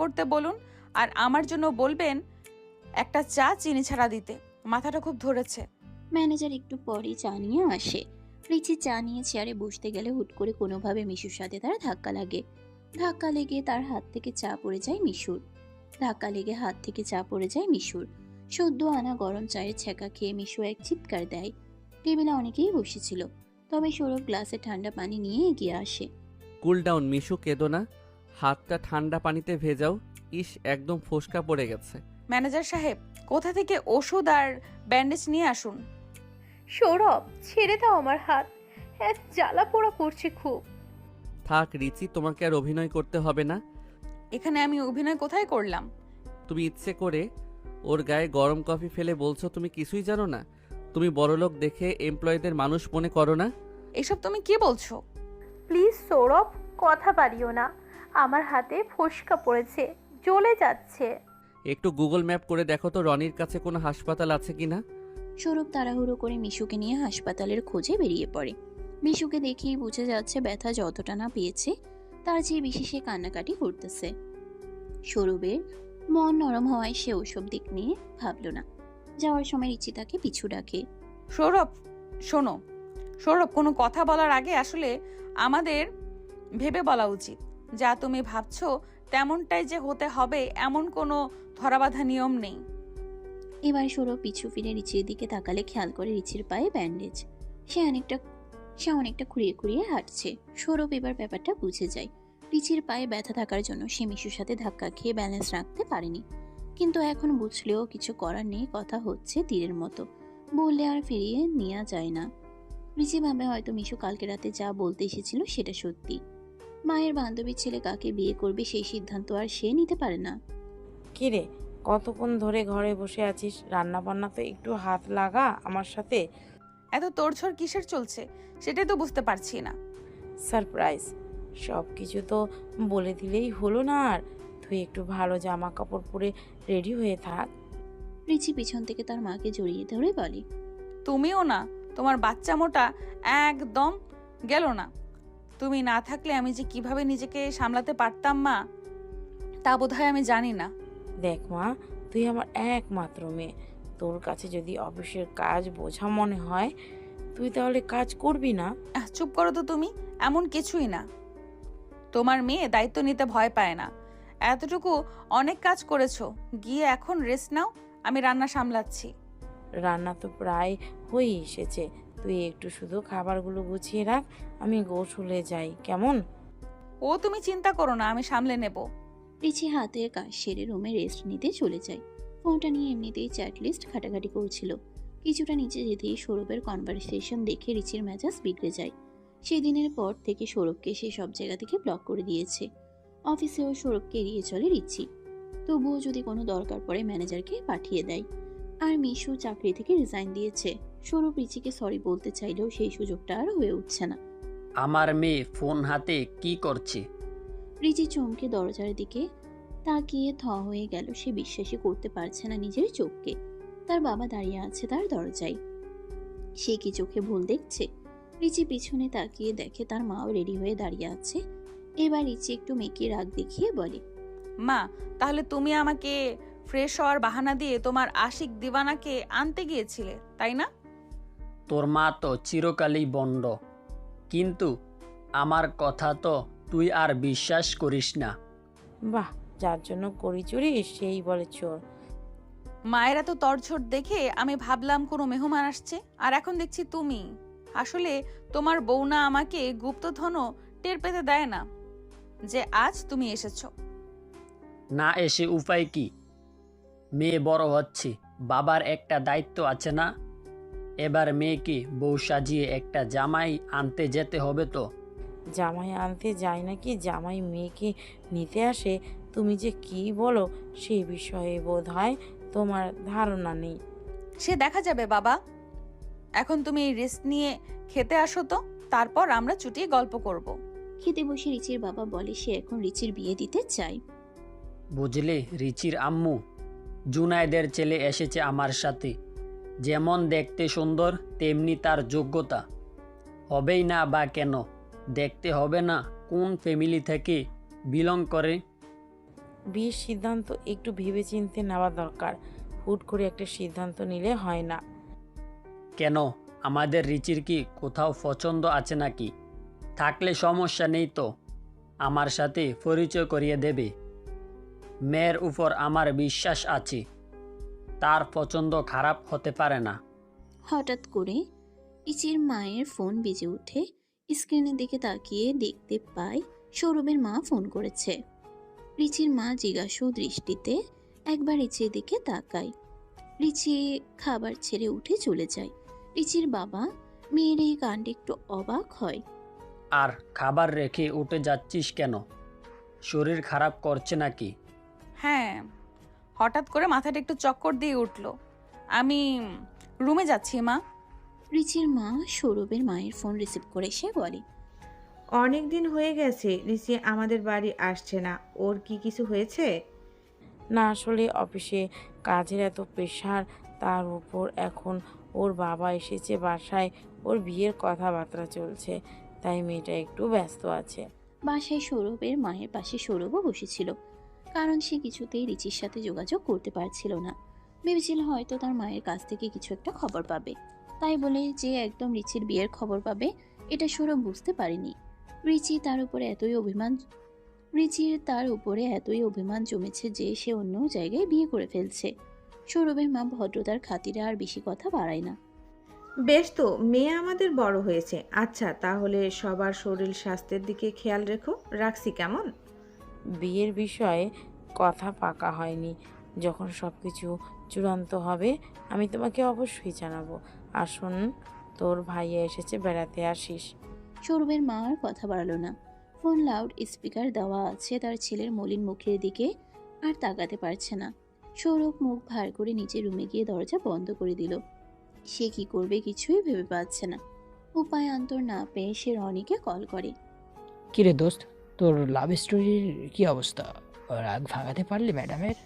করতে বলুন। আর আমার জন্য বলবেন একটা চা চিনি ছাড়া দিতে, মাথাটা খুব ধরেছে। ম্যানেজার একটু পরে চা নিয়ে আসে। রিচি চা নিয়ে চেয়ারে বসতে গেলে হুট করে কোনোভাবে মিশুর সাথে তার ধাক্কা লাগে। ধাক্কা লেগে তার হাত থেকে চা পড়ে যায় মিশুর। সদ্য আনা গরম চায়ের ছ্যাঁকা খেয়ে মিশু এক চিৎকার দেয়। টেবিলে অনেকেই বসেছিল, তবে সৌরভ গ্লাসে ঠান্ডা পানি নিয়ে এগিয়ে আসে। কুল ডাউন মিশু, কেঁদো না। হাতটা ঠান্ডা পানিতে ভেজাও। ইস, একদম ফোসকা পড়ে গেছে। ম্যানেজার সাহেব, কোথা থেকে ওষুধ আর ব্যান্ডেজ নিয়ে আসুন। সৌরভ, ছেড়ে দাও আমার হাত, এত জ্বালা পোড়া করছে খুব। থাক রিচি, তোমাকে আর অভিনয় করতে হবে না। এখানে আমি অভিনয় কোথায় করলাম? তুমি ইচ্ছে করে ওর গায়ে গরম কফি ফেলে বলছো তুমি কিছুই জানো না? তুমি বড়লোক দেখে এমপ্লয়ীদের মানুষ মনে করো না? এসব তুমি কি বলছো? প্লিজ সৌরভ, কথা বাড়িও না, আমার হাতে ফোসকা পড়েছে, জ্বলে যাচ্ছে। একটু গুগল ম্যাপ করে দেখো তো রনির কাছে কোনো হাসপাতাল আছে কিনা। সৌরভ তাড়াহুড়ো করে মিশুকে নিয়ে হাসপাতালের খোঁজে বেরিয়ে পড়ে। মিশুকে দেখেই বুঝে যাচ্ছে ব্যথা যতটা না পেয়েছে তার চেয়ে বেশি সে কান্নাকাটি করতেছে। সৌরভের মন নরম হওয়ায় সে ওসব দিক নিয়ে ভাবল না। যাওয়ার সময় রিচি তাকে পিছু ডাকে। সৌরভ, শোনো। সৌরভ, কোনো কথা বলার আগে আসলে আমাদের ভেবে বলা উচিত। যা তুমি ভাবছো তেমনটাই যে হতে হবে এমন কোনো ধরাবাঁধা নিয়ম নেই। এবার সৌরভ পিছু ফিরে রিচির দিকে তাকালে খেয়াল করে রিচির পায়ে ব্যান্ডেজ। সে অনেকটা খুঁড়িয়ে খুঁড়িয়ে হাঁটছে। সৌরভ এবার ব্যাপারটা বুঝে যায়। রিচির পায়ে ব্যথা থাকার জন্য সে মিশুর সাথে ধাক্কা খেয়ে ব্যালেন্স রাখতে পারেনি। কিন্তু এখন বুঝলেও কিছু করার নেই, কথা হচ্ছে তীরের মতো, বললে আর ফিরিয়ে নেওয়া যায় না। রিচি ভাবে হয়তো মিশু কালকে রাতে যা বলতে এসেছিল সেটা সত্যি। মায়ের বান্ধবীর ছেলে কাকে বিয়ে করবে সেই সিদ্ধান্ত আর সে নিতে পারে না। কিরে, কতক্ষণ ধরে ঘরে বসে আছিস? রান্না বান্না তো একটু হাত লাগা আমার সাথে। এত তোড়ঝড় কিসের চলছে সেটাই তো বুঝতে পারছি না। সারপ্রাইজ, সব কিছু তো বলে দিলেই হলো না। আর তুই একটু ভালো জামা কাপড় পরে রেডি হয়ে থাক। রিচি পিছন থেকে তার মাকে জড়িয়ে ধরে বলে। তুমিও না, তোমার বাচ্চা মোটা একদম গেল না। তুমি না থাকলে আমি যে কিভাবে নিজেকে সামলাতে পারতাম মা, তা বোধহয় আমি জানি না। দেখ মা, তুই আমার একমাত্র মেয়ে। তোর কাছে যদি অফিসের কাজ বোঝা মনে হয়, তুই তাহলে কাজ করবি না? চুপ করো তো তুমি। এমন কিছুই না। তোমার মেয়ে দায়িত্ব নিতে ভয় পায় না। এতটুকু অনেক কাজ করেছো, গিয়ে এখন রেস্ট নাও। আমি রান্না সামলাচ্ছি। রান্না তো প্রায় হয়ে এসেছে, তুই একটু শুধু খাবারগুলো গুছিয়ে রাখ, আমি গোসলে যাই, কেমন? ও তুমি চিন্তা করো না, আমি সামলে নেব। রিচি হাতের কাজ সেরে রুমে রেস্ট নিতে চলে যায়। ফোনটা নিয়ে এমনিতেই চ্যাট লিস্ট ঘাটাঘাটি করছিল। কিছুটা নিচে যেতেই সৌরভের কনভারসেশন দেখে রিচির মেজাজ বিগড়ে যায়। সেদিনের পর থেকে সৌরভকে সে সব জায়গা থেকে ব্লক করে দিয়েছে। অফিসেও সৌরভকে এড়িয়ে চলে রিচি। তবুও যদি কোনো দরকার পড়ে ম্যানেজারকে পাঠিয়ে দেয়। আর মিশু চাকরি থেকে রিজাইন দিয়েছে। সৌরভ রিচিকে সরি বলতে চাইলেও সেই সুযোগটা আর হয়ে উঠছে না। আমার মেয়ে ফোন হাতে কি করছে? রিচি চমকে দরজার দিকে তাকিয়ে থ হয়ে গেল। সে বিশ্বাসই করতে পারছে না নিজের চোখকে। তার বাবা দাঁড়িয়ে আছে তার দরজায়। সে কি চোখে ভুল দেখছে? রিচি পিছনে তাকিয়ে দেখে তার মাও রেডি হয়ে দাঁড়িয়ে আছে। এবার রিচি একটু মেকি রাগ দেখিয়ে বলে, মা, তাহলে তুমি আমাকে ফ্রেশ হওয়ার বাহানা দিয়ে তোমার আশিক দিওয়ানাকে আনতে গিয়েছিলে, তাই না? তোর মা তো চিরকালই বন্ড, কিন্তু আমার কথা তো তুই আর বিশ্বাস করিস না। বাহ, যার জন্য করি চুরি সেই বলে চোর। মায়েরা তো তরঝড় দেখে আমি ভাবলাম কোনো মেহমান আসছে, আর এখন দেখছি তুমি। আসলে তোমার বউ না আমাকে গুপ্তধনও টের পেতে দেয় না যে আজ তুমি এসেছো। না এসে উপায় কি? মেয়ে বড় হচ্ছে, বাবার একটা দায়িত্ব আছে না? এবার মেয়েকে বউ সাজিয়ে একটা জামাই আনতে যেতে হবে তো। জামাই আনতে যায় নাকি জামাই মেয়েকে নিতে আসে? তুমি যে কি বলো সেই বিষয়ে বোধ হয় তোমার ধারণা নেই। সে দেখা যাবে বাবা। এখন তুমি রেস্ট নিয়ে খেতে আসো তো, তারপর আমরা চুটিয়ে গল্প করব। খেতে বসে রিচির বাবা বলে সে এখন রিচির বিয়ে দিতে চায়। বুঝলে রিচির আম্মু, জুনায়েদের ছেলে এসেছে আমার সাথে। যেমন দেখতে সুন্দর তেমনি তার যোগ্যতা। হবেই না বা কেন? দেখতে হবে না কোন ফ্যামিলি থেকে বিলং করে? বিয়ের সিদ্ধান্ত একটু ভেবেচিন্তে নেওয়া দরকার। হুট করে একটা সিদ্ধান্ত নিলে হয় না। কেন? আমাদের রিচির কি কোথাও পছন্দ আছে নাকি? থাকলে সমস্যা নেই তো, আমার সাথে পরিচয় করিয়ে দেবে। মেয়ের উপর আমার বিশ্বাস আছে, তার পছন্দ খারাপ হতে পারে না। হঠাৎ করে রিচির মায়ের ফোন বেজে ওঠে। স্ক্রিনের দিকে তাকিয়ে দেখতে পায় সৌরভের মা ফোন করেছে। রিচির মা জিজ্ঞাসু দৃষ্টিতে একবার রিচির দিকে তাকায়। রিচি খাবার ছেড়ে উঠে চলে যায়। রিচির বাবা মেয়ের এই কাণ্ডে একটু অবাক হয়। আর খাবার রেখে উঠে যাচ্ছিস কেন? শরীর খারাপ করছে নাকি? হ্যাঁ, হঠাৎ করে মাথাটা একটু চক্কর দিয়ে উঠলো। আমি রুমে যাচ্ছি মা। রিচির মা সৌরভের মায়ের ফোন রিসিভ করে সে বলে, অনেক দিন হয়ে গেছে রিসি আমাদের বাড়ি আসছে না, ওর কি কিছু হয়েছে? না, আসলে অফিসে কাজের এত প্রেশার, তার উপর এখন ওর বাবা এসেছে বাসায়, ওর বিয়ের কথাবার্তা চলছে, তাই মেয়েটা একটু ব্যস্ত আছে। বাসায় সৌরভের মায়ের পাশে সৌরভও বসেছিল, কারণ সে কিছুতেই রিচির সাথে যোগাযোগ করতে পারছিল না। ভেবেছিল হয়তো তার মায়ের কাছ থেকে কিছু একটা খবর পাবে, তাই বলে যে একদম রিচির বিয়ের খবর পাবে এটা সৌরভ বুঝতে পারেনি। রিচির তার উপরে এতই অভিমান জমেছে যে সে অন্য জায়গায় বিয়ে করে ফেলছে। সৌরভের মা ভদ্রতার খাতিরে আর বেশি কথা বাড়ায় না। বেশ, তো মেয়ে আমাদের বড় হয়েছে। আচ্ছা, তাহলে সবার শরীর স্বাস্থ্যের দিকে খেয়াল রেখো। রাখছি কেমন? বিয়ের বিষয়ে কথা পাকা হয়নি, যখন সব কিছু চূড়ান্ত হবে আমি তোমাকে অবশ্যই জানাবো। আর শোন, তোর ভাইয়া এসেছে, বেড়াতে আসিস। সৌরভের মা আর কথা বাড়ালো না। ফোন লাউড স্পিকার দেওয়া আছে, তার ছেলের মলিন মুখের দিকে আর তাকাতে পারছে না। সৌরভ মুখ ভার করে নিচে রুমে গিয়ে দরজা বন্ধ করে দিল। সে কি করবে কিছুই ভেবে পাচ্ছে না। উপায় অন্তর না পেয়ে সে রনিকে কল করে। কিরে দোস্ত, তোর লাভ স্টোরির কি অবস্থা? রাগ ভাঙাতে পারলি ম্যাডামের?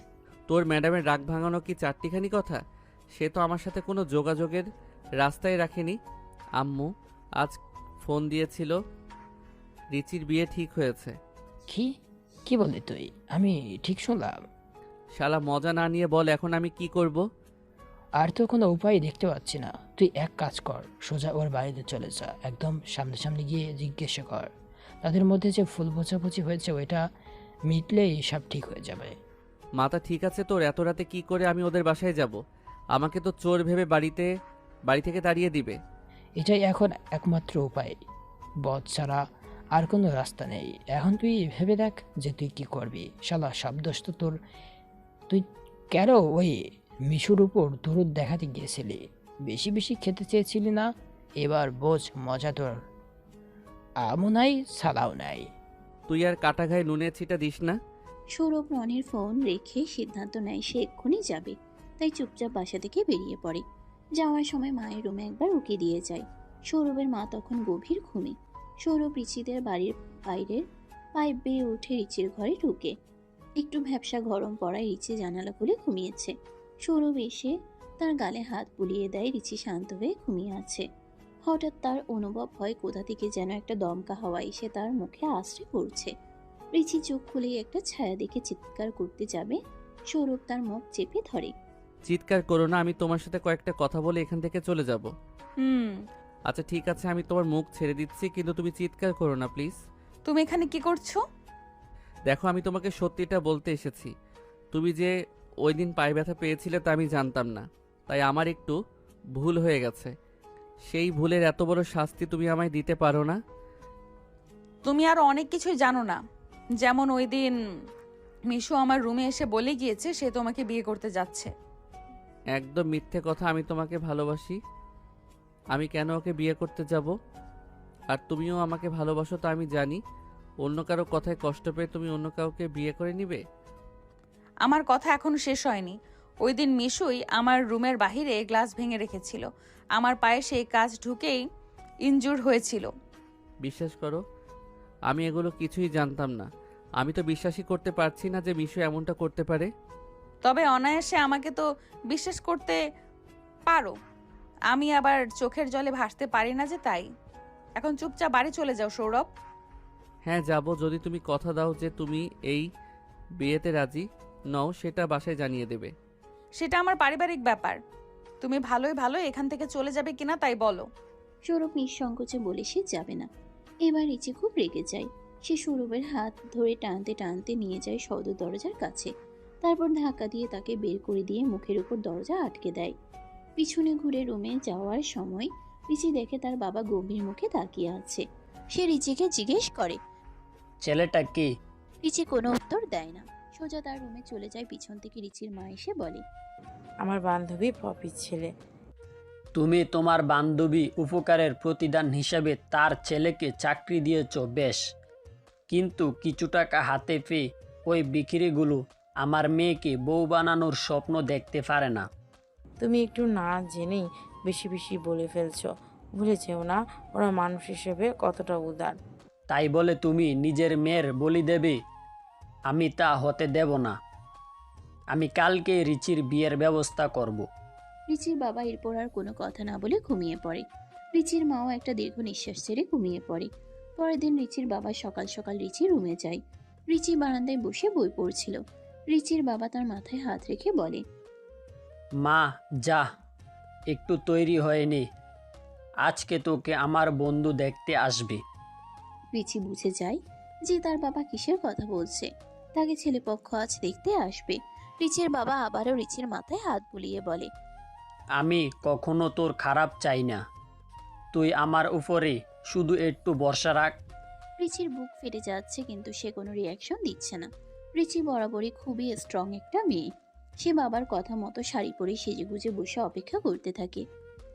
তোর ম্যাডামের রাগ ভাঙানো কি চারটিখানি কথা? সে তো আমার সাথে কোনো যোগাযোগের রাস্তায় রাখেনি। আম্মু আজ ফোন দিয়েছিল, রিচির বিয়ে ঠিক হয়েছে। কি কি বললি তুই? আমি ঠিক শুনলাম? শালা মজা না নিয়ে বল এখন আমি কি করব? আর তো কোনো উপায় দেখতে পাচ্ছি না। তুই এক কাজ কর, সোজা ওর বাড়িতে চলে যা, একদম সামনাসামনি গিয়ে জিজ্ঞেস কর। তাদের মধ্যে যে ফুল বোঝাবুঝি হয়েছে ওইটা মিটলেই সব ঠিক হয়ে যাবে। মাথা ঠিক আছে তোর? এত রাতে কি করে আমি ওদের বাসায় যাব? আমাকে তো চোর ভেবে বাড়ি থেকে তাড়িয়ে দিবে। এটাই এখন একমাত্র উপায়, বধ ছাড়া আর কোনো রাস্তা নেই। এখন তুই ভেবে দেখ যে তুই কি করবি। শালা সব দোষ তো তোর। তুই কেন ওই মিশুর উপর দরুদ দেখাতে গিয়েছিলি? বেশি বেশি খেতে চেয়েছিলি না? এবার বোঝ মজা তোর। আমও নাই, ছাড়াও নাই। তুই আর কাটা ঘায়ে নুনের ছিটা দিস না। সৌরভ রনির ফোন রেখে সিদ্ধান্ত নেয় সে এক্ষুনি যাবে, তাই চুপচাপ বাসা থেকে বেরিয়ে পড়ে। যাওয়ার সময় মায়ের রুমে একবার উকি দিয়ে যায়। সৌরভের মা তখন গভীর ঘুমে। সৌরভ রিচিদের বাড়ির বাইরের পাইপ বেয়ে উঠে রিচির ঘরে ঢুকে। একটু ভ্যাপসা গরম পড়ায় রিচি জানালা খুলে ঘুমিয়েছে। সৌরভ এসে তার গালে হাত বুলিয়ে দেয়। রিচি শান্ত হয়ে ঘুমিয়ে আছে। হঠাৎ তার অনুভব হয় কোথা থেকে যেন একটা দমকা হাওয়া এসে তার মুখে আশ্রে পড়ছে। রিচি চোখ খুলেই একটা ছায়া দেখে চিৎকার করতে যাবে, সৌরভ তার মুখ চেপে ধরে। চিৎকার করো না, আমি তোমার সাথে কয়েকটা কথা বলে এখান থেকে চলে যাব। হুম, আচ্ছা ঠিক আছে, আমি তোমার মুখ ছেড়ে দিচ্ছি, কিন্তু তুমি চিৎকার করো না প্লিজ। তুমি এখানে কি করছো? দেখো, আমি তোমাকে সত্যিটা বলতে এসেছি। তুমি যে ওই দিন পায়ে ব্যথা পেয়েছিলে তা আমি জানতাম না, তাই আমার একটু ভুল হয়ে গেছে। সেই ভুলের এত বড় শাস্তি তুমি আমায় দিতে পারো না? তুমি আরো অনেক কিছুই জানো না। যেমন ওই দিন মিশু আমার রুমে এসে বলে গিয়েছে সে তোমাকে বিয়ে করতে যাচ্ছে। একদম মিথ্যে কথা। আমি তোমাকে ভালোবাসি। আমি কেন ওকে বিয়ে করতে যাব? আর তুমিও আমাকে ভালোবাসো, তা আমি জানি। অন্য কারো কথায় কষ্ট পেয়ে তুমি অন্য কাউকে বিয়ে করে নিবে? আমার কথা এখনো শেষ হয়নি। ওই দিন মিশুই আমার রুমের বাহিরে গ্লাস ভেঙে রেখেছিল। আমার পায়ে সেই কাজ ঢুকেই ইনজুর হয়েছিল। বিশ্বাস করো, আমি এগুলো কিছুই জানতাম না। আমি তো বিশ্বাসই করতে পারছি না যে মিশু এমনটা করতে পারে। তবে অনায়াসে আমাকে তো বিশ্বাস করতে পারো। আমি আবার চোখের জলে ভাসতে পারি না যে, তাই। এখন চুপচাপ বাড়ি চলে যাও সৌরভ। হ্যাঁ যাব, যদি তুমি কথা দাও যে তুমি এই বিয়েতে রাজি নও, সেটা বাসায় জানিয়ে দেবে। সেটা আমার পারিবারিক ব্যাপার। তুমি ভালোই ভালো এখান থেকে চলে যাবে কিনা তাই বলো। সৌরভ নিঃসংকোচে বলে সে যাবে না। এবার রিচি খুব রেগে যায়। সে সৌরভের হাত ধরে টানতে টানতে নিয়ে যায় সদর দরজার কাছে। তারপর ধাক্কা দিয়ে তাকে বের করে দিয়ে মুখের উপর দরজা আটকে দেয়। পিছনে ঘুরে রুমে যাওয়ার সময় রিচি দেখে তার বাবা গম্ভীর মুখে তাকিয়ে আছে। সে রিচিকে জিজ্ঞেস করে। ছেলেটা কে? রিচি কোনো উত্তর দেয় না, সোজা তার রুমে চলে যায়। পিছন থেকে রিচির মা এসে বলে, আমার বান্ধবী পপির ছেলে। তুমি তোমার বান্ধবী উপকারের প্রতিদান হিসাবে তার ছেলেকে চাকরি দিয়েছ, বেশ, কিন্তু কিছু টাকা হাতে পেয়ে ওই বিক্রিগুলো আমার মেয়েকে বউ বানানোর স্বপ্ন দেখতে পারে না। তুমি একটু না জেনেই বেশি বেশি বলে ফেলছো। ভুলে যেও না ওরা মানুষ হিসেবে কতটা উদার। তাই বলে তুমি নিজের মেয়ের বলি দেবে? আমি তা হতে দেব না। আমি কালকে রিচির বিয়ের ব্যবস্থা করব। রিচির বাবা এরপর আর কোনো কথা না বলে ঘুমিয়ে পড়ে। রিচির মাও একটা দীর্ঘ নিঃশ্বাস ছেড়ে ঘুমিয়ে পড়ে। পরের দিন রিচির বাবা সকাল সকাল রিচির রুমে যায়। রিচি বারান্দায় বসে বই পড়ছিল। রিচির বাবা তার মাথায় হাত রেখে বলে, মা যা, একটু তৈরি হয়ে নে, আজকে তোকে আমার বন্ধু দেখতে আসবে। রিচি বুঝে যায় যে তার বাবা কিসের কথা বলছে। তাকে ছেলেপক্ষ আজ দেখতে আসবে। রিচির বাবা আবারও রিচির মাথায় হাত বুলিয়ে বলে, আমি কখনো তোর খারাপ চাই না, তুই আমার উপরে শুধু একটু ভরসা রাখ। রিচির বুক ফেটে যাচ্ছে, কিন্তু সে কোনো রিয়াকশন দিচ্ছে না। রিচি বরাবরই খুবই স্ট্রং একটা মেয়ে। সে বাবার কথা মতো শাড়ি পরে সেজেগুজে বসে অপেক্ষা করতে থাকে।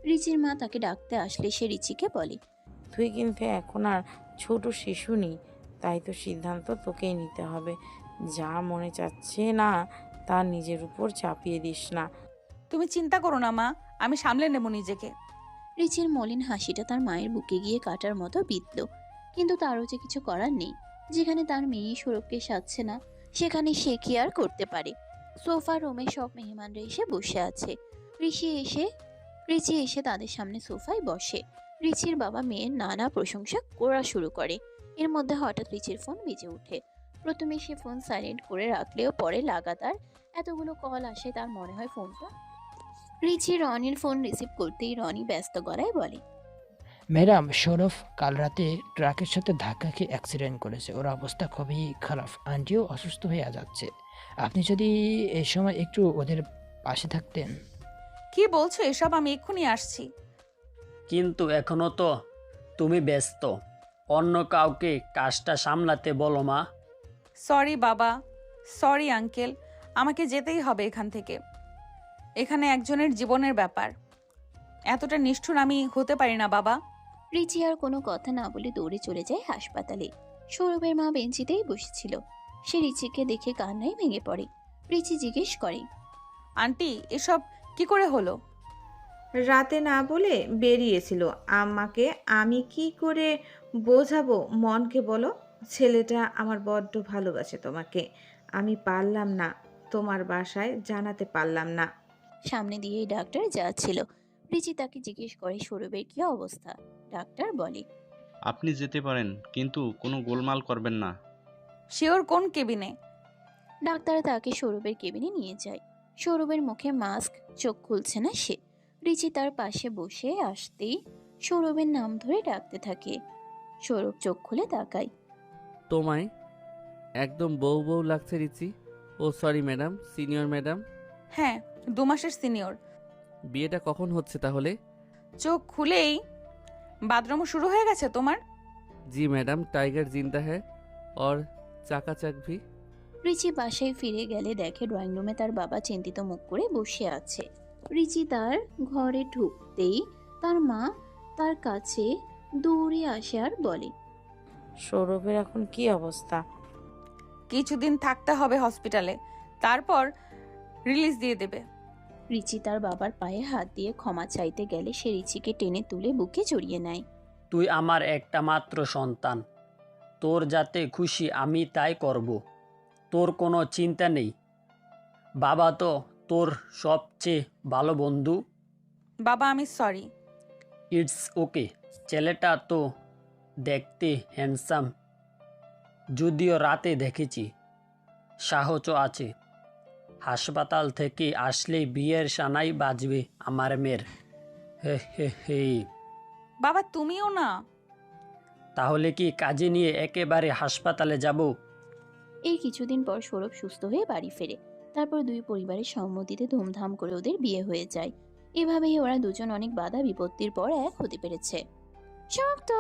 রিচির মা তাকে ডাকতে আসলে সে রিচিকে বলে, তুই কিন্তু এখন আর ছোট শিশু নেই, তাই তো সিদ্ধান্ত তোকেই নিতে হবে। যা মনে চাচ্ছে না তা নিজের উপর চাপিয়ে দিস না। তুমি চিন্তা করো না মা, আমি সামলে নেব নিজেকে। রিচির মলিন হাসিটা তার মায়ের বুকে গিয়ে কাটার মতো বিঁধল। কিন্তু তারও যে কিছু করার নেই। যেখানে তার মেয়ে সৌরভকে সাজছে না, সেখানে সে কি আর করতে পারে। সোফা রুমে সব মেহমানরা এসে বসে আছে। রিচি এসে তাদের সামনে সোফায় বসে। রিচির বাবা মেয়ের নানা প্রশংসা করা শুরু করে। এর মধ্যে হঠাৎ রিচির ফোন বেজে ওঠে। প্রথমে সে ফোন সাইলেন্ট করে রাখলেও পরে লাগাতার এতগুলো কল আসে তার মনে হয় ফোনটা। রিচি রনির ফোন রিসিভ করতেই রনি ব্যস্ত গলায় বলে, ম্যাডাম, সৌরভ কাল রাতে ট্রাকের সাথে ধাক্কা খেয়ে অ্যাক্সিডেন্ট করেছে। ওর অবস্থা খুবই খারাপ, আন্টিও অসুস্থ হয়ে যাচ্ছে। আপনি যদি এই সময় একটু ওদের পাশে থাকতেন। কি বলছো এসব? আমি এক্ষুনি আসছি। কিন্তু এখনো তো তুমি ব্যস্ত, অন্য কাউকে কাজটা সামলাতে বলো মা। সরি বাবা, সরি আঙ্কেল, আমাকে যেতেই হবে এখান থেকে। এখানে একজনের জীবনের ব্যাপার, এতটা নিষ্ঠুর আমি হতে পারি না বাবা। রিচি আর কোনো কথা না বলে দৌড়ে চলে যায় হাসপাতালে। সৌরভের মা বেঞ্চিতেই বসেছিল। সে রিচিকে দেখে কান্নায় ভেঙে পড়ে। রিচি জিজ্ঞেস করে, আন্টি এসব কি করে হলো? রাতে না বলে বেরিয়েছিল। আমাকে আমি কি করে বোঝাবো মনকে বলো? ছেলেটা আমার বড্ড ভালোবাসে তোমাকে। আমি পারলাম না, তোমার বাসায় জানাতে পারলাম না। সামনে দিয়ে ডাক্তার যাচ্ছিল। রিচি তাকে জিজ্ঞেস করে সৌরভের কি অবস্থা। ডাক্তার বলে, আপনি যেতে পারেন, কিন্তু কোনো গোলমাল করবেন না। শিওর কোন কেবিনে? ডাক্তার তাকে সৌরভের কেবিনে নিয়ে যায়। সৌরভের মুখে মাস্ক, চোখ খুলছে না সে। রিচি তার পাশে বসে আসতেই সৌরভের নাম ধরে ডাকতে থাকে। সৌরভ চোখ খুলে তাকায়। তোমায় একদম বউ বউ লাগছে রিচি। ও সরি ম্যাডাম, সিনিয়র ম্যাডাম। হ্যাঁ, 2 মাসের সিনিয়র। বিয়েটা কখন হচ্ছে তাহলে? চোখ খুলেই বাথরুমও শুরু হয়ে গেছে তোমার? জি ম্যাডাম, টাইগার জিন্দা হ্যায় और চাকাচাক ভি। রিচি বাসায় ফিরে গেলে দেখে ড্রয়িং রুমে তার বাবা চিন্তিত মুখ করে বসে আছে। রিচি তার ঘরে ঢুকতেই তার মা তার কাছে দৌড়ে আসে আর বলে, সৌরভের এখন কি অবস্থা? কিছুদিন থাকতে হবে হসপিটালে, তারপর রিলিজ দিয়ে দেবে। রিচি তার বাবার পায়ে হাত দিয়ে ক্ষমা চাইতে গেলে সে রিচিকে টেনে তুলে বুকে জড়িয়ে নেয়। তুই আমার একটা মাত্র সন্তান, তোর যাতে খুশি আমি তাই করব। তোর কোনো চিন্তা নেই, বাবা তো তোর সবচেয়ে ভালো বন্ধু। বাবা আমি সরি। ইটস ওকে, ছেলেটা তো দেখতে হ্যান্ডসাম, যদিও রাতে দেখেছি সাহসও আছে। হাসপাতাল থেকে আসলেই বিয়ের সানাই বাজবে আমার মেয়ের। হে হে হে। বাবা তুমিও না। তাহলে কি কাজে নিয়ে একেবারে হাসপাতালে যাব? এই কিছুদিন পর সৌরভ সুস্থ হয়ে বাড়ি ফেরে। তারপর দুই পরিবারের সম্মতিতে ধুমধাম করে ওদের বিয়ে হয়ে যায়। এভাবেই ওরা দুজন অনেক বাধা বিপত্তির পর এক হতে পেরেছে। শক্ত